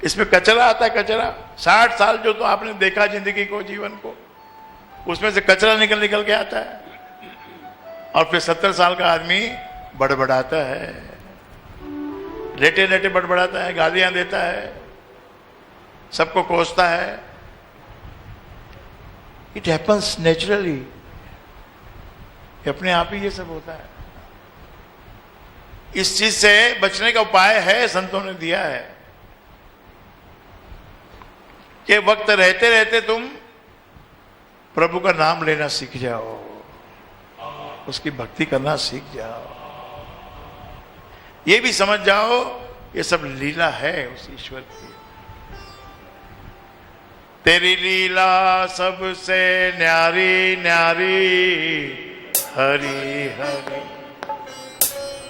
इसमें कचरा आता है, कचरा। 60 साल जो तो आपने देखा जिंदगी को, जीवन को, उसमें से कचरा निकल निकल के आता है। और फिर 70 साल का आदमी बड़बड़ाता है, लेटे लेटे बड़बड़ाता है, गालियां देता है, सबको कोसता है। इट हैपन्स नेचुरली, अपने आप ही ये सब होता है। इस चीज से बचने का उपाय है, संतों ने दिया है कि वक्त रहते रहते तुम प्रभु का नाम लेना सीख जाओ, उसकी भक्ति करना सीख जाओ, ये भी समझ जाओ ये सब लीला है उस ईश्वर की। तेरी लीला सबसे न्यारी न्यारी, हरि हरि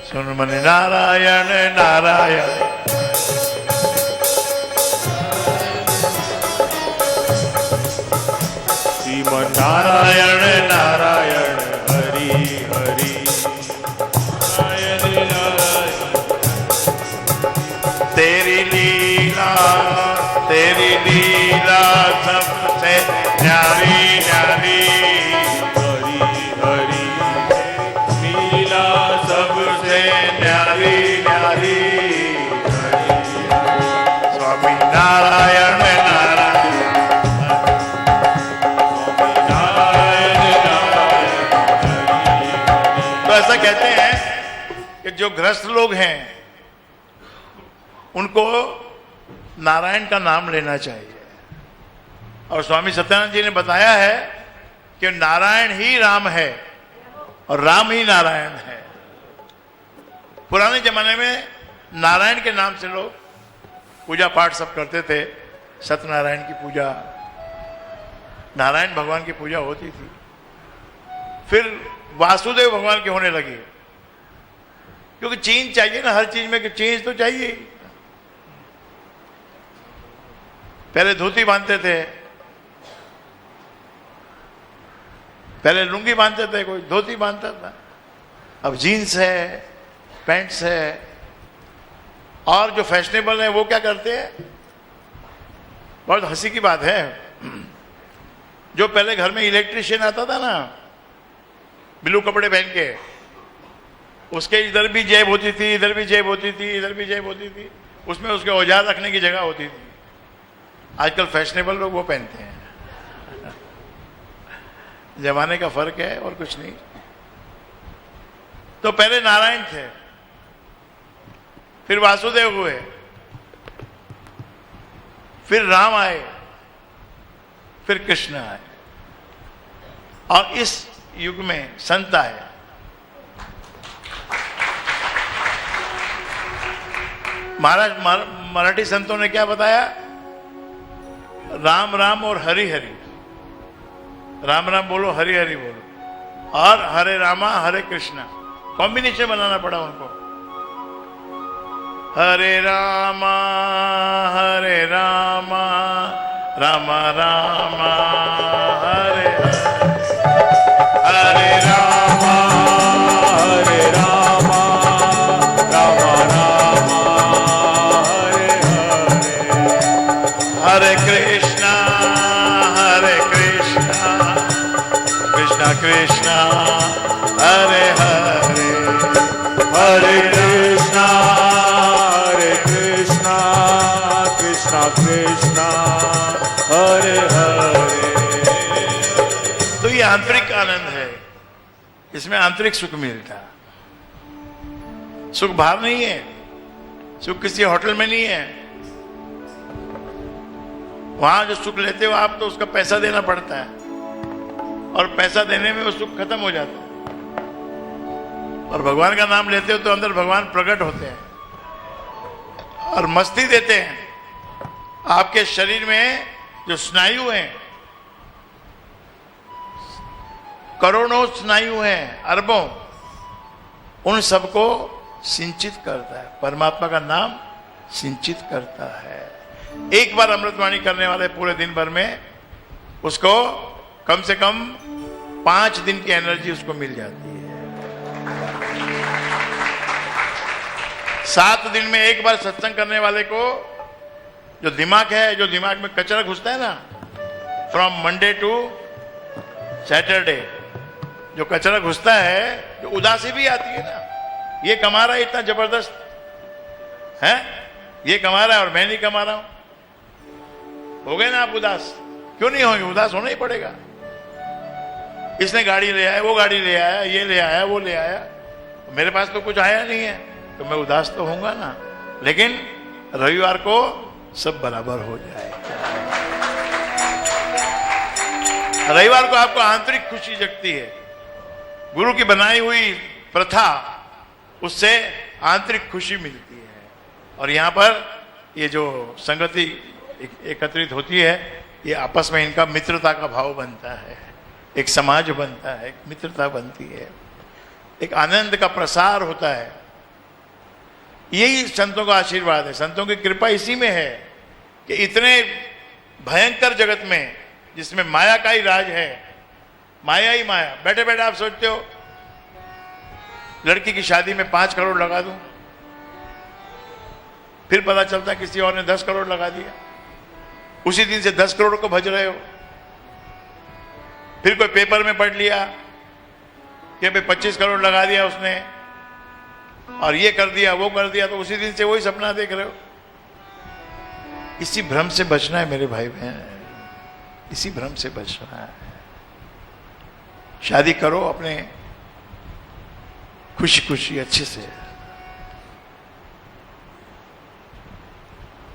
सुन मन नारायण नारायण। श्रीमन नारायण नारायण हरि हरि नारायण नारायण। तेरी लीला सबसे न्यारी न्यारी, हरि हरि लीला सबसे न्यारी न्यारी, स्वामी नारायण नारायण तो ऐसा कहते हैं कि जो गृहस्थ लोग हैं उनको नारायण का नाम लेना चाहिए। और स्वामी सत्यानंद जी ने बताया है कि नारायण ही राम है और राम ही नारायण है। पुराने जमाने में नारायण के नाम से लोग पूजा पाठ सब करते थे। सत्यनारायण की पूजा, नारायण भगवान की पूजा होती थी। फिर वासुदेव भगवान की होने लगी, क्योंकि चेंज चाहिए ना हर चीज में, कि चेंज तो चाहिए। पहले धोती बांधते थे, पहले लुंगी बांधते थे, कोई धोती बांधता था। अब जीन्स है, पैंट्स है। और जो फैशनेबल है वो क्या करते हैं? बहुत हंसी की बात है, जो पहले घर में इलेक्ट्रिशियन आता था ना, ब्लू कपड़े पहन के, उसके इधर भी जेब होती थी, इधर भी जेब होती थी, इधर भी जेब होती थी, उसमें उसके औजार रखने की जगह होती थी। आजकल फैशनेबल लोग वो पहनते हैं। जमाने का फर्क है और कुछ नहीं। तो पहले नारायण थे, फिर वासुदेव हुए, फिर राम आए, फिर कृष्ण आए, और इस युग में संत आए। महाराज मराठी संतों ने क्या बताया? राम राम और हरि हरि। राम राम बोलो, हरि हरि बोलो, और हरे रामा हरे कृष्णा। कॉम्बिनेशन बनाना पड़ा उनको। हरे रामा रामा रामा हरे हरे रामा रामा रामा हरे हरे। हरे कृष्णा कृष्णा कृष्णा हरे हरे। हरे इसमें आंतरिक सुख मिलता। सुख बाहर नहीं है, सुख किसी होटल में नहीं है। वहां जो सुख लेते हो आप, तो उसका पैसा देना पड़ता है, और पैसा देने में वो सुख खत्म हो जाता है। और भगवान का नाम लेते हो तो अंदर भगवान प्रकट होते हैं और मस्ती देते हैं। आपके शरीर में जो स्नायु हैं, करोड़ों स्नायु हैं, अरबों, उन सबको सिंचित करता है। परमात्मा का नाम सिंचित करता है। एक बार अमृतवाणी करने वाले पूरे दिन भर में उसको कम से कम 5 दिन की एनर्जी उसको मिल जाती है। 7 दिन में एक बार सत्संग करने वाले को जो दिमाग है, जो दिमाग में कचरा घुसता है ना, फ्रॉम मंडे टू सैटरडे, जो कचरा घुसता है, जो उदासी भी आती है ना, ये कमा रहा है इतना जबरदस्त है, ये कमा रहा है और मैं नहीं कमा रहा हूं, हो गए ना आप उदास? क्यों नहीं होंगे? उदास होना ही पड़ेगा। इसने गाड़ी ले आया, वो गाड़ी ले आया, ये ले आया, वो ले आया, मेरे पास तो कुछ आया नहीं है, तो मैं उदास तो होऊंगा ना। लेकिन रविवार को सब बराबर हो जाए। रविवार को आपको आंतरिक खुशी जगती है। गुरु की बनाई हुई प्रथा, उससे आंतरिक खुशी मिलती है। और यहां पर ये जो संगति एकत्रित होती है, ये आपस में इनका मित्रता का भाव बनता है, एक समाज बनता है, एक मित्रता बनती है, एक आनंद का प्रसार होता है। यही संतों का आशीर्वाद है, संतों की कृपा इसी में है कि इतने भयंकर जगत में, जिसमें माया का ही राज है, माया ही माया। बैठे बैठे आप सोचते हो लड़की की शादी में 5 करोड़ लगा दूं, फिर पता चलता किसी और ने 10 करोड़ लगा दिया, उसी दिन से 10 करोड़ को भज रहे हो। फिर कोई पेपर में पढ़ लिया कि भाई 25 करोड़ लगा दिया उसने, और ये कर दिया, वो कर दिया, तो उसी दिन से वही सपना देख रहे हो। इसी भ्रम से बचना है मेरे भाई बहन, इसी भ्रम से बचना है। शादी करो अपने खुशी खुशी अच्छे से।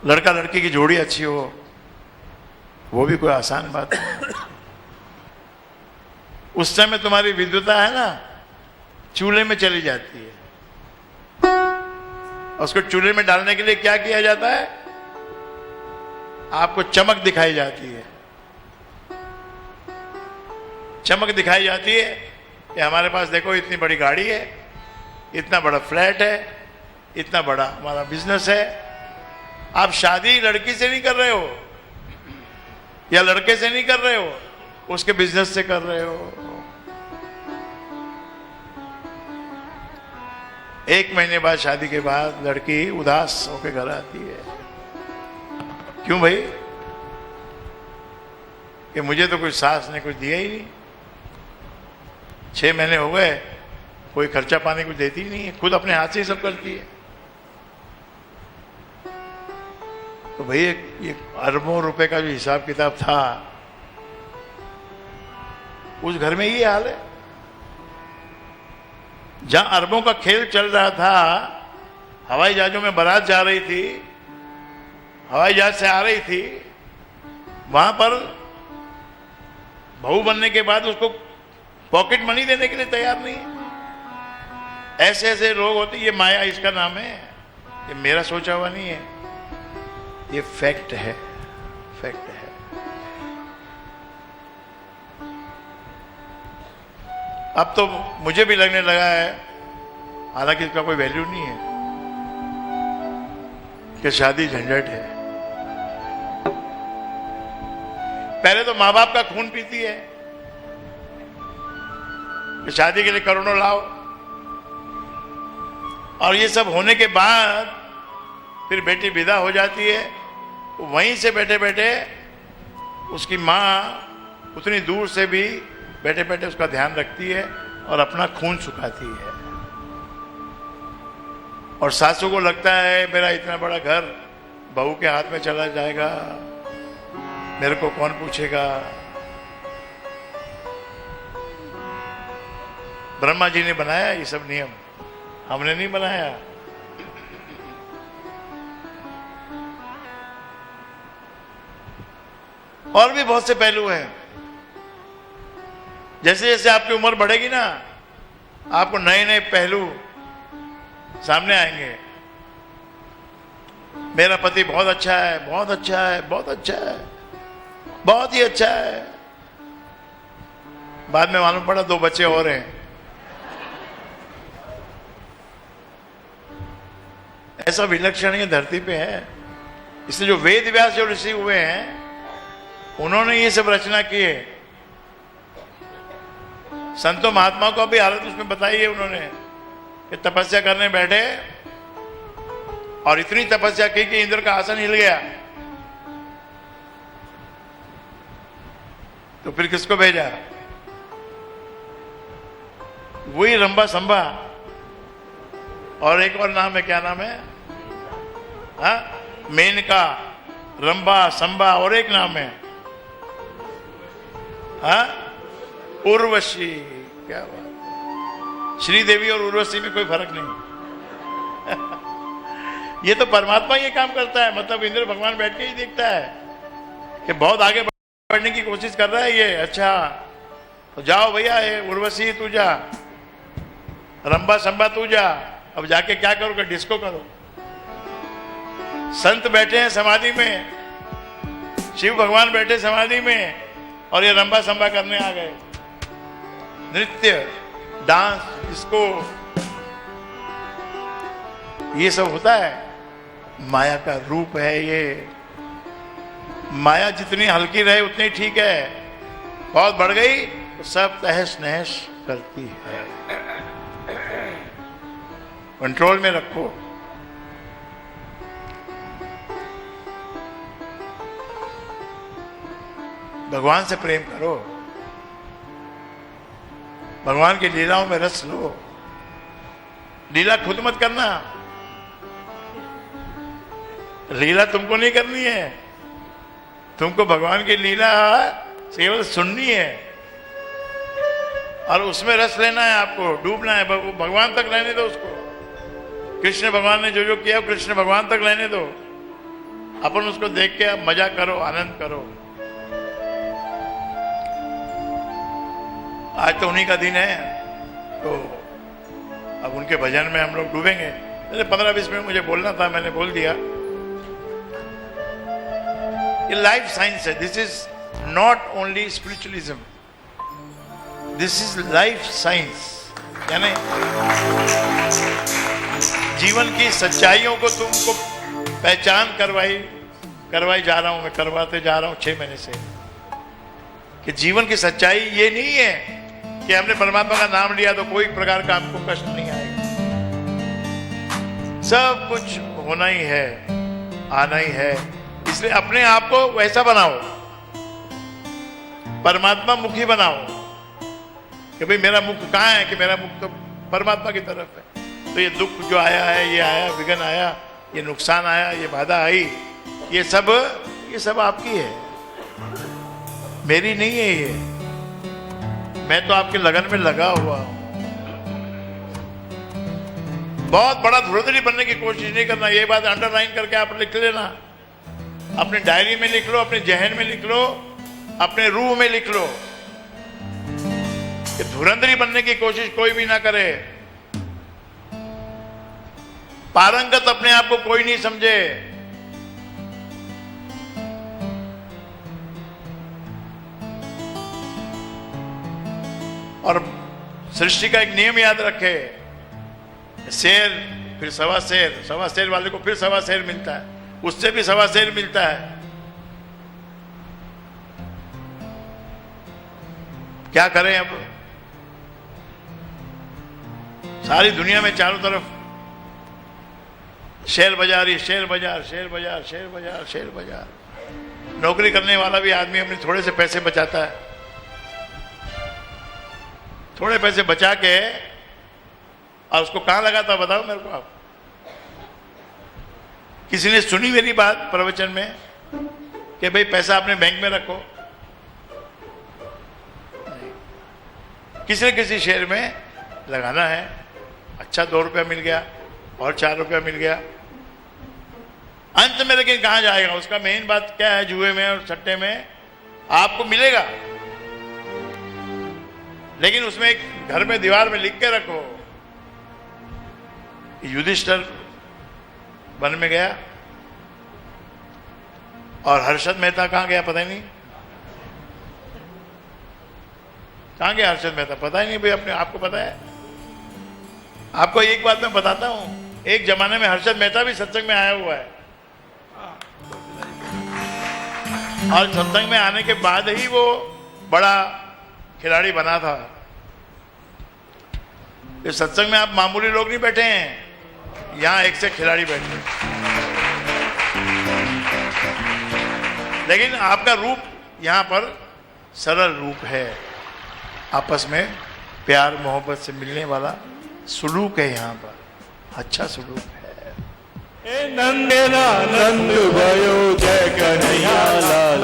लड़का लड़की की जोड़ी अच्छी हो, वो भी कोई आसान बात नहीं। उस समय तुम्हारी विद्वता है ना, चूल्हे में चली जाती है। उसको चूल्हे में डालने के लिए क्या किया जाता है? आपको चमक दिखाई जाती है। चमक दिखाई जाती है कि हमारे पास देखो इतनी बड़ी गाड़ी है, इतना बड़ा फ्लैट है, इतना बड़ा हमारा बिजनेस है। आप शादी लड़की से नहीं कर रहे हो या लड़के से नहीं कर रहे हो, उसके बिजनेस से कर रहे हो। 1 महीने बाद, शादी के बाद लड़की उदास होकर घर आती है। क्यों भाई? कि मुझे तो कोई सास ने कुछ दिया ही नहीं, 6 महीने हो गए, कोई खर्चा पानी कुछ देती ही नहीं है, खुद अपने हाथ से ही सब करती है। तो भाई ये अरबों रुपए का जो हिसाब किताब था, उस घर में ये हाल है। जहां अरबों का खेल चल रहा था, हवाई जहाजों में बारात जा रही थी, हवाई जहाज से आ रही थी, वहां पर बहू बनने के बाद उसको पॉकेट मनी देने के लिए तैयार नहीं है। ऐसे ऐसे लोग होते, ये माया इसका नाम है, ये मेरा सोचा हुआ नहीं है, ये फैक्ट है, फैक्ट है। अब तो मुझे भी लगने लगा है, हालांकि इसका कोई वैल्यू नहीं है, कि शादी झंझट है। पहले तो माँ बाप का खून पीती है कि शादी के लिए करोड़ों लाओ, और ये सब होने के बाद फिर बेटी विदा हो जाती है, वहीं से बैठे बैठे उसकी माँ उतनी दूर से भी बैठे बैठे उसका ध्यान रखती है और अपना खून सुखाती है। और सासू को लगता है मेरा इतना बड़ा घर बहू के हाथ में चला जाएगा, मेरे को कौन पूछेगा। ब्रह्मा जी ने बनाया ये सब नियम, हमने नहीं बनाया। और भी बहुत से पहलू हैं। जैसे जैसे आपकी उम्र बढ़ेगी ना, आपको नए नए पहलू सामने आएंगे। मेरा पति बहुत अच्छा है, बहुत अच्छा है, बहुत अच्छा है, बहुत ही अच्छा है। बाद में मालूम पड़ा 2 बच्चे और हैं। ऐसा विलक्षण ये धरती पे है। इसलिए जो वेद व्यास जो ऋषि हुए हैं, उन्होंने ये सब रचना की है। संतों महात्मा को भी हालत उसमें बताई है उन्होंने कि तपस्या करने बैठे और इतनी तपस्या की कि इंद्र का आसन हिल गया। तो फिर किसको भेजा? वही रंभा संभा, और एक और नाम है, क्या नाम है? हाँ, मेनका, रंभा, संभा, और एक नाम है हाँ, उर्वशी। क्या बात! श्रीदेवी और उर्वशी में कोई फर्क नहीं। ये तो परमात्मा ये काम करता है। मतलब इंद्र भगवान बैठ के ही देखता है कि बहुत आगे बढ़ने की कोशिश कर रहा है ये। अच्छा तो जाओ भैया, ये उर्वशी तू जा, रंभा संभा तू जा। अब जाके क्या करोगे? डिस्को करो। संत बैठे हैं समाधि में, शिव भगवान बैठे समाधि में, और ये रंभा संभा करने आ गए। नृत्य, डांस, डिस्को, ये सब होता है। माया का रूप है ये। माया जितनी हल्की रहे उतनी ठीक है। बहुत बढ़ गई तो सब तहस नहस करती है। कंट्रोल में रखो। भगवान से प्रेम करो, भगवान की लीलाओं में रस लो। लीला खुद मत करना, लीला तुमको नहीं करनी है। तुमको भगवान की लीला केवल सुननी है और उसमें रस लेना है, आपको डूबना है। भगवान तक रहने दो उसको। कृष्ण भगवान ने जो जो किया कृष्ण भगवान तक रहने दो। अपन उसको देख के अब मजा करो, आनंद करो। आज तो उन्हीं का दिन है, तो अब उनके भजन में हम लोग डूबेंगे। 15-20 मिनट मुझे बोलना था, मैंने बोल दिया। ये लाइफ साइंस है। This is not only spiritualism, this is life science. यानी जीवन की सच्चाइयों को तुमको पहचान करवाई जा रहा हूं मैं, करवाते जा रहा हूं 6 महीने से, कि जीवन की सच्चाई ये नहीं है कि हमने परमात्मा का नाम लिया तो कोई प्रकार का आपको कष्ट नहीं आएगा। सब कुछ होना ही है, आना ही है। इसलिए अपने आप को वैसा बनाओ, परमात्मा मुखी बनाओ कि भाई मेरा मुख कहाँ है, कि मेरा मुख तो परमात्मा की तरफ है। तो ये दुख जो आया है, ये आया, विघ्न आया, ये नुकसान आया, ये बाधा आई, ये सब आपकी है, मेरी नहीं है। ये मैं तो आपके लगन में लगा हुआ हूं। बहुत बड़ा धुरंधरी बनने की कोशिश नहीं करना। ये बात अंडरलाइन करके आप लिख लेना, अपने डायरी में लिख लो, अपने जहन में लिख लो, अपने रूह में लिख लो कि धुरंधरी बनने की कोशिश कोई भी ना करे। पारंगत अपने आप को कोई नहीं समझे। और सृष्टि का एक नियम याद रखे, शेर फिर सवा शेर, सवा शेर वाले को फिर सवा शेर मिलता है, उससे भी सवा शेर मिलता है। क्या करें अब? सारी दुनिया में चारों तरफ शेयर बाजार ही शेयर बाजार, शेयर बाजार, शेयर बाजार, शेयर बाजार। नौकरी करने वाला भी आदमी अपने थोड़े से पैसे बचाता है, थोड़े पैसे बचा के, और उसको कहां लगाता बताओ मेरे को आप। किसी ने सुनी मेरी बात प्रवचन में कि भाई पैसा अपने बैंक में रखो? किसी न किसी शहर में लगाना है, अच्छा 2 रुपया मिल गया और 4 रुपया मिल गया, अंत में लेकिन कहां जाएगा? उसका मेन बात क्या है? जुए में और सट्टे में आपको मिलेगा, लेकिन उसमें एक घर में दीवार में लिख के रखो। युधिष्ठिर वन में गया और हर्षद मेहता कहां गया पता ही नहीं। कहां गया हर्षद मेहता? पता ही नहीं भाई। अपने आपको पता है? आपको एक बात मैं बताता हूं, एक जमाने में हर्षद मेहता भी सत्संग में आया हुआ है, और सत्संग में आने के बाद ही वो बड़ा खिलाड़ी बना था। इस सत्संग में आप मामूली लोग नहीं बैठे हैं, यहां एक से खिलाड़ी बैठे हैं। लेकिन आपका रूप यहां पर सरल रूप है, आपस में प्यार मोहब्बत से मिलने वाला सुलूक है, यहां पर अच्छा सुलूक है। नंदेला नंद भयो जय कन्हैया लाल,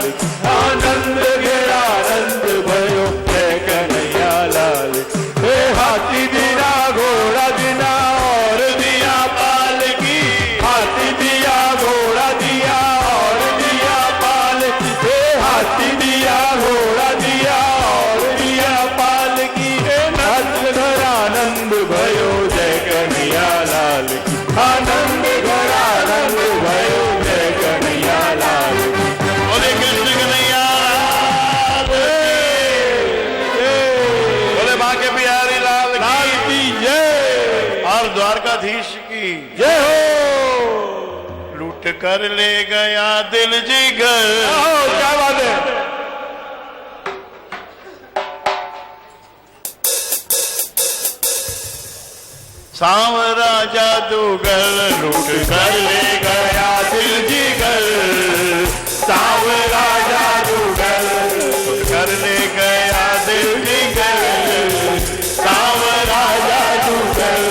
आनंद घेरा नंद भयो जय कन्हैया लाल। हे हाथी दिया घोड़ा दिया और दिया पालकी, हाथी दिया घोड़ा दिया और दिया पालकी। हे हाथी दिया घोड़ा दिया और दिया पालकी। नंद घर आनंद भयो जय कन्हैया लाल, आनंद द्वारकाधीश की जय हो। लूट कर ले गया दिल जिगर, क्या बात है। सांवरा जादूगर लूट कर ले गया दिल जिगर, सांवरा जादूगर लूट कर ले गया दिल जिगर, सांवरा जादूगर।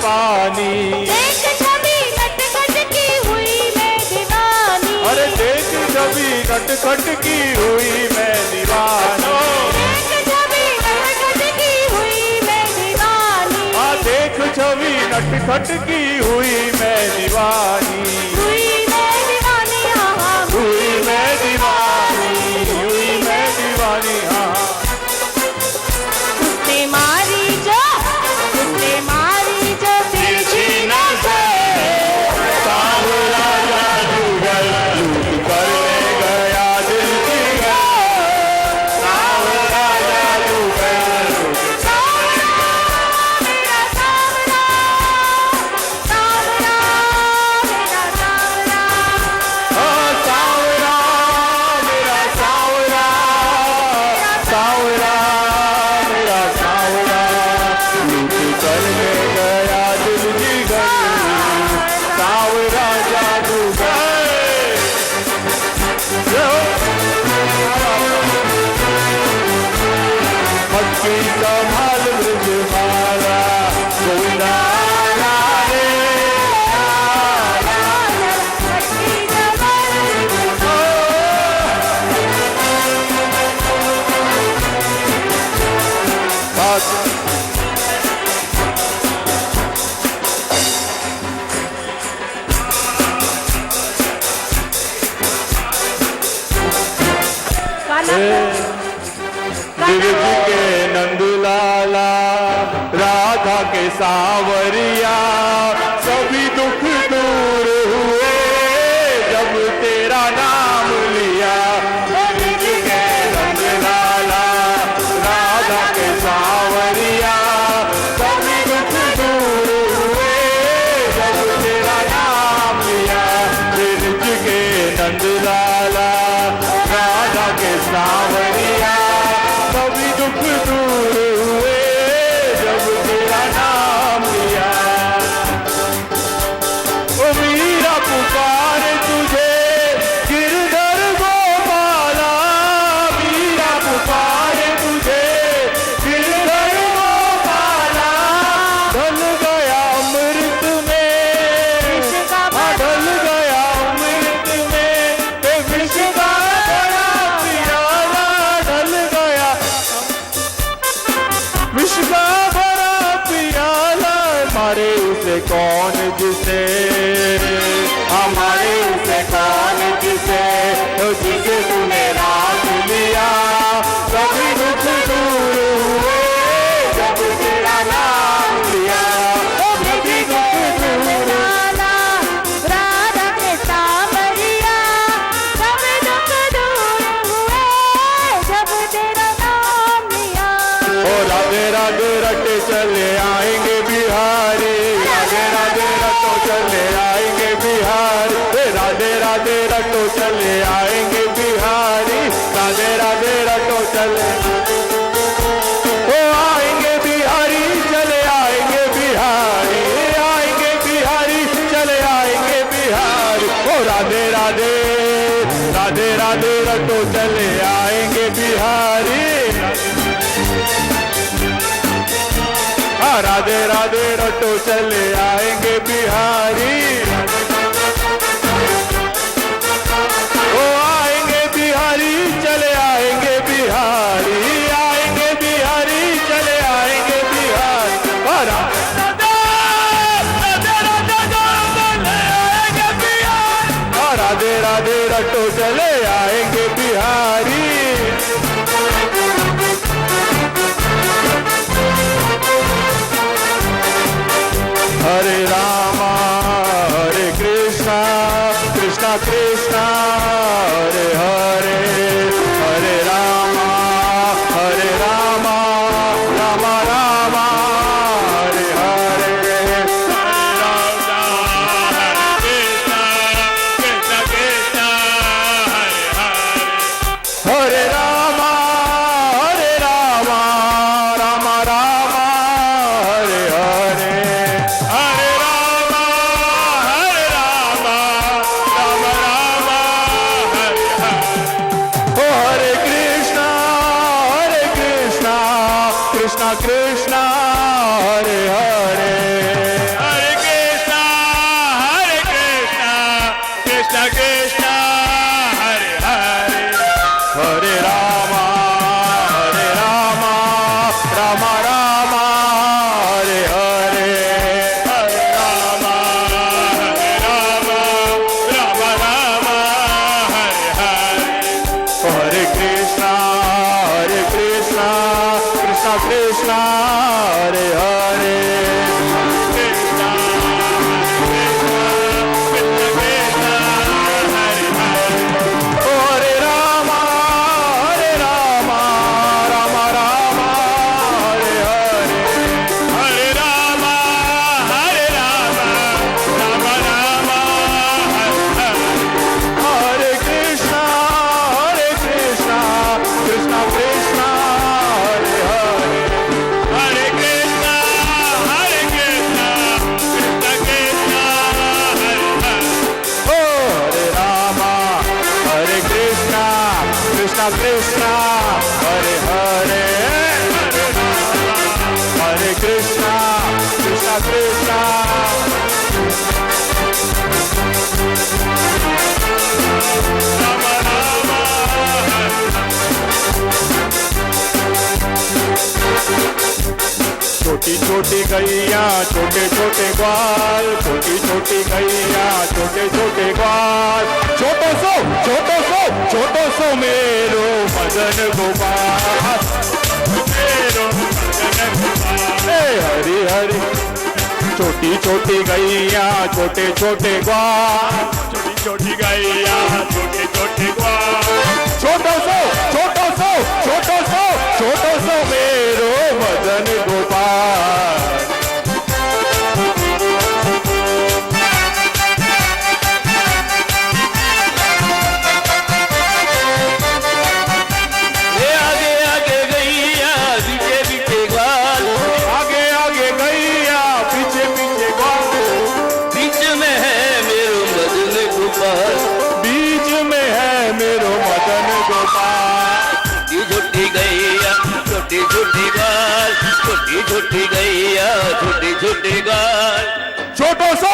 पानी देख छवि नटखट की हुई मैं दीवानी, अरे देख छवि नटखट की हुई मैं दीवानी, देख छवि नटखट की हुई मैं दीवानी, देख छवि नटखट की हुई मैं दीवानी, हुई मैं दीवानी, हाँ हुई मैं दीवानी, हुई मैं दीवानी। हाँ उसने मारी जो ब्रज के नंदलाला राधा के सावरिया सभी दुख दूर हुए जब तेरा नाम लिया। ब्रज के नंदलाला राधा के सावरिया सभी दुख दूर हुए जब तेरा नाम लिया। ब्रज के नंदलाला राधा के सावरिया सभी दुख दूर हुए जब तेरा नाम लिया। ओ मीरा पुकारे तुझे गिरधर गोपाला, मीरा पुकारे तुझे गिरधर गोपाला। ढल गया अमृत में, ढल गया अमृत में विष का बड़ा प्याला, ढल गया विष का बड़ा प्याला। हमारे उसे कौन जिसे, हमारे उसे कौन जिसे, तो जिसे तूने रात लिया। सभी दुख दूर हुए जब तेरा नाम लिया। सभी दुख दूर राधा के सावरिया सभी दुख दूर हुए जब तेरा नाम लिया। ओ राधे राधे रटे चले आएंगे बिहारी, राधे राधे रटो चले आएंगे बिहारी। राधे राधे रटो चले आएंगे बिहारी, राधे राधे रटो चले ओ आएंगे बिहारी, चले आएंगे बिहारी, आएंगे बिहारी चले आएंगे बिहारी। ओ राधे राधे राधे राधे रटो चले आएंगे बिहारी। राधे राधे रटो चले आएंगे बिहारी। ओ आएंगे बिहारी चले आएंगे बिहारी, आएंगे बिहारी चले आएंगे बिहारी। राधे राधे राधे चले आएंगे बिहारी, राधे राधे रटो चले आएंगे बिहारी। हरे रामा हरे कृष्णा कृष्णा कृष्णा हरे हरे, हरे रामा रामा रामा हरे हरे। हरे रामा हरे कृष्णा कृष्णा कृष्णा हरे हरे। हरे रामा रामा रामा हरे हरे। हरे रामा रामा रामा हरे हरे। ओ हरे कृष्णा कृष्णा कृष्णा हरे हरे। हरे कृष्णा कृष्णा कृष्णा हरे हरे। हरे रामा रामा रामा हरे हरे। हरे रामा रामा हरे हरे। हरे कृष्णा कृष्णा कृष्णा हरे हरे। कृष्णा कृष्णा कृष्णा हरे हरे। हरे रामा रामा रामा हरे हरे। हरे रामा रामा रामा हरे हरे। हरे कृष्णा कृष्णा कृष्णा हरे हरे। हरे कृष्णा कृष्णा कृष्णा हरे हरे। ओ हरे रामा हरे कृष्णा कृष्णा कृष्णा हरे हरे। हरे कृष्णा कृष्णा कृष्णा रामा रामा छोटी छोटी गैया छोटे छोटे ग्वाल, छोटी छोटी गैया छोटे छोटे ग्वाल। छोटो सो छोटो सो मेरो मदन गोपाल, मेरो मदन गोपाल। हे हरि हरि, छोटी छोटी गैया छोटे छोटे ग्वाल, छोटी छोटी गैया छोटे छोटे ग्वाल। छोटो सो छोटो सो छोटो सो छोटो सो मेरो मदन गोपाल। छोटी गैया छोटी छोटी गाल, छोटो सो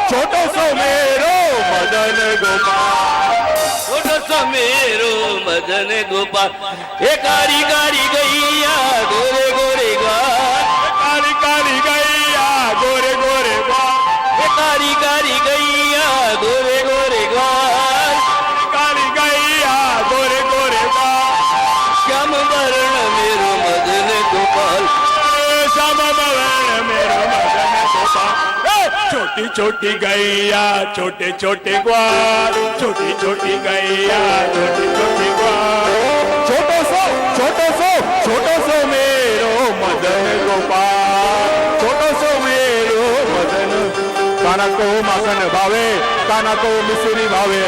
छोटो सो मेरो मदन गोपाल, छोटो सा मेरो मदन गोपाल। ए कारी कारी गैया गोरे गोरे गाल, काली काली गैया गोरे गोरे गाल, ए कारी कारी गैया गोरे गोरे गाल, काली गैया गोरे गोरे गाल। श्याम वर्ण मेरो मदन गोपाल, श्याम वर्ण मेरो मदन गोपाल। छोटी छोटी गैया छोटे छोटे ग्वाल, छोटी छोटी गैया छोटी छोटी ग्वाल। छोटो सो मेरो मदन गोपाल, छोटो सो मेरो मदन। काना को माखन भावे, काना को मिश्री भावे,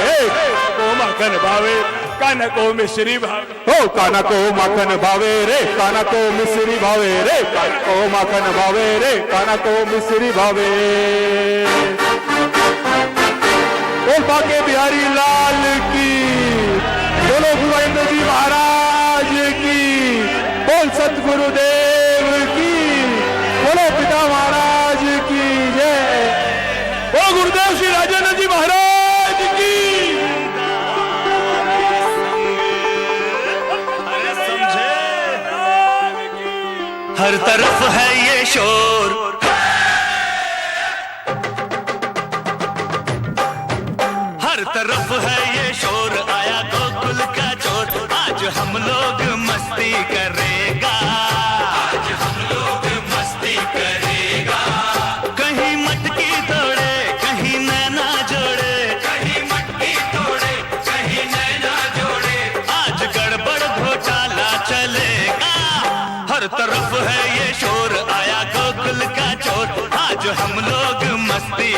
को माखन भावे, काना को मिश्री भावे। ओ काना को माखन भावे रे, काना को मिश्री भावे रे, काना को माखन भावे रे, काना को मिश्री भावे। बोल बाके बिहारी लाल की, बोलो गोविंद जी महाराज की, बोल सतगुरुदेव की, बोलो पिता महाराज की जय, बोलो गुरुदेव श्री राजेंद्र जी महाराज की। हर तरफ है ये शोर, हर तरफ है ये शोर, आया गोकुल का चोर, आज हम लोग मस्ती करेगा, आज हम लोग मस्ती करेगा। कहीं मटकी तोड़े कहीं नैना जोड़े, कहीं मटकी तोड़े कहीं नैना जोड़े, आज गड़बड़ घोटाला चलेगा। हर तरफ है ये शोर, आया गोकुल का चोर, आज हम लोग मस्ती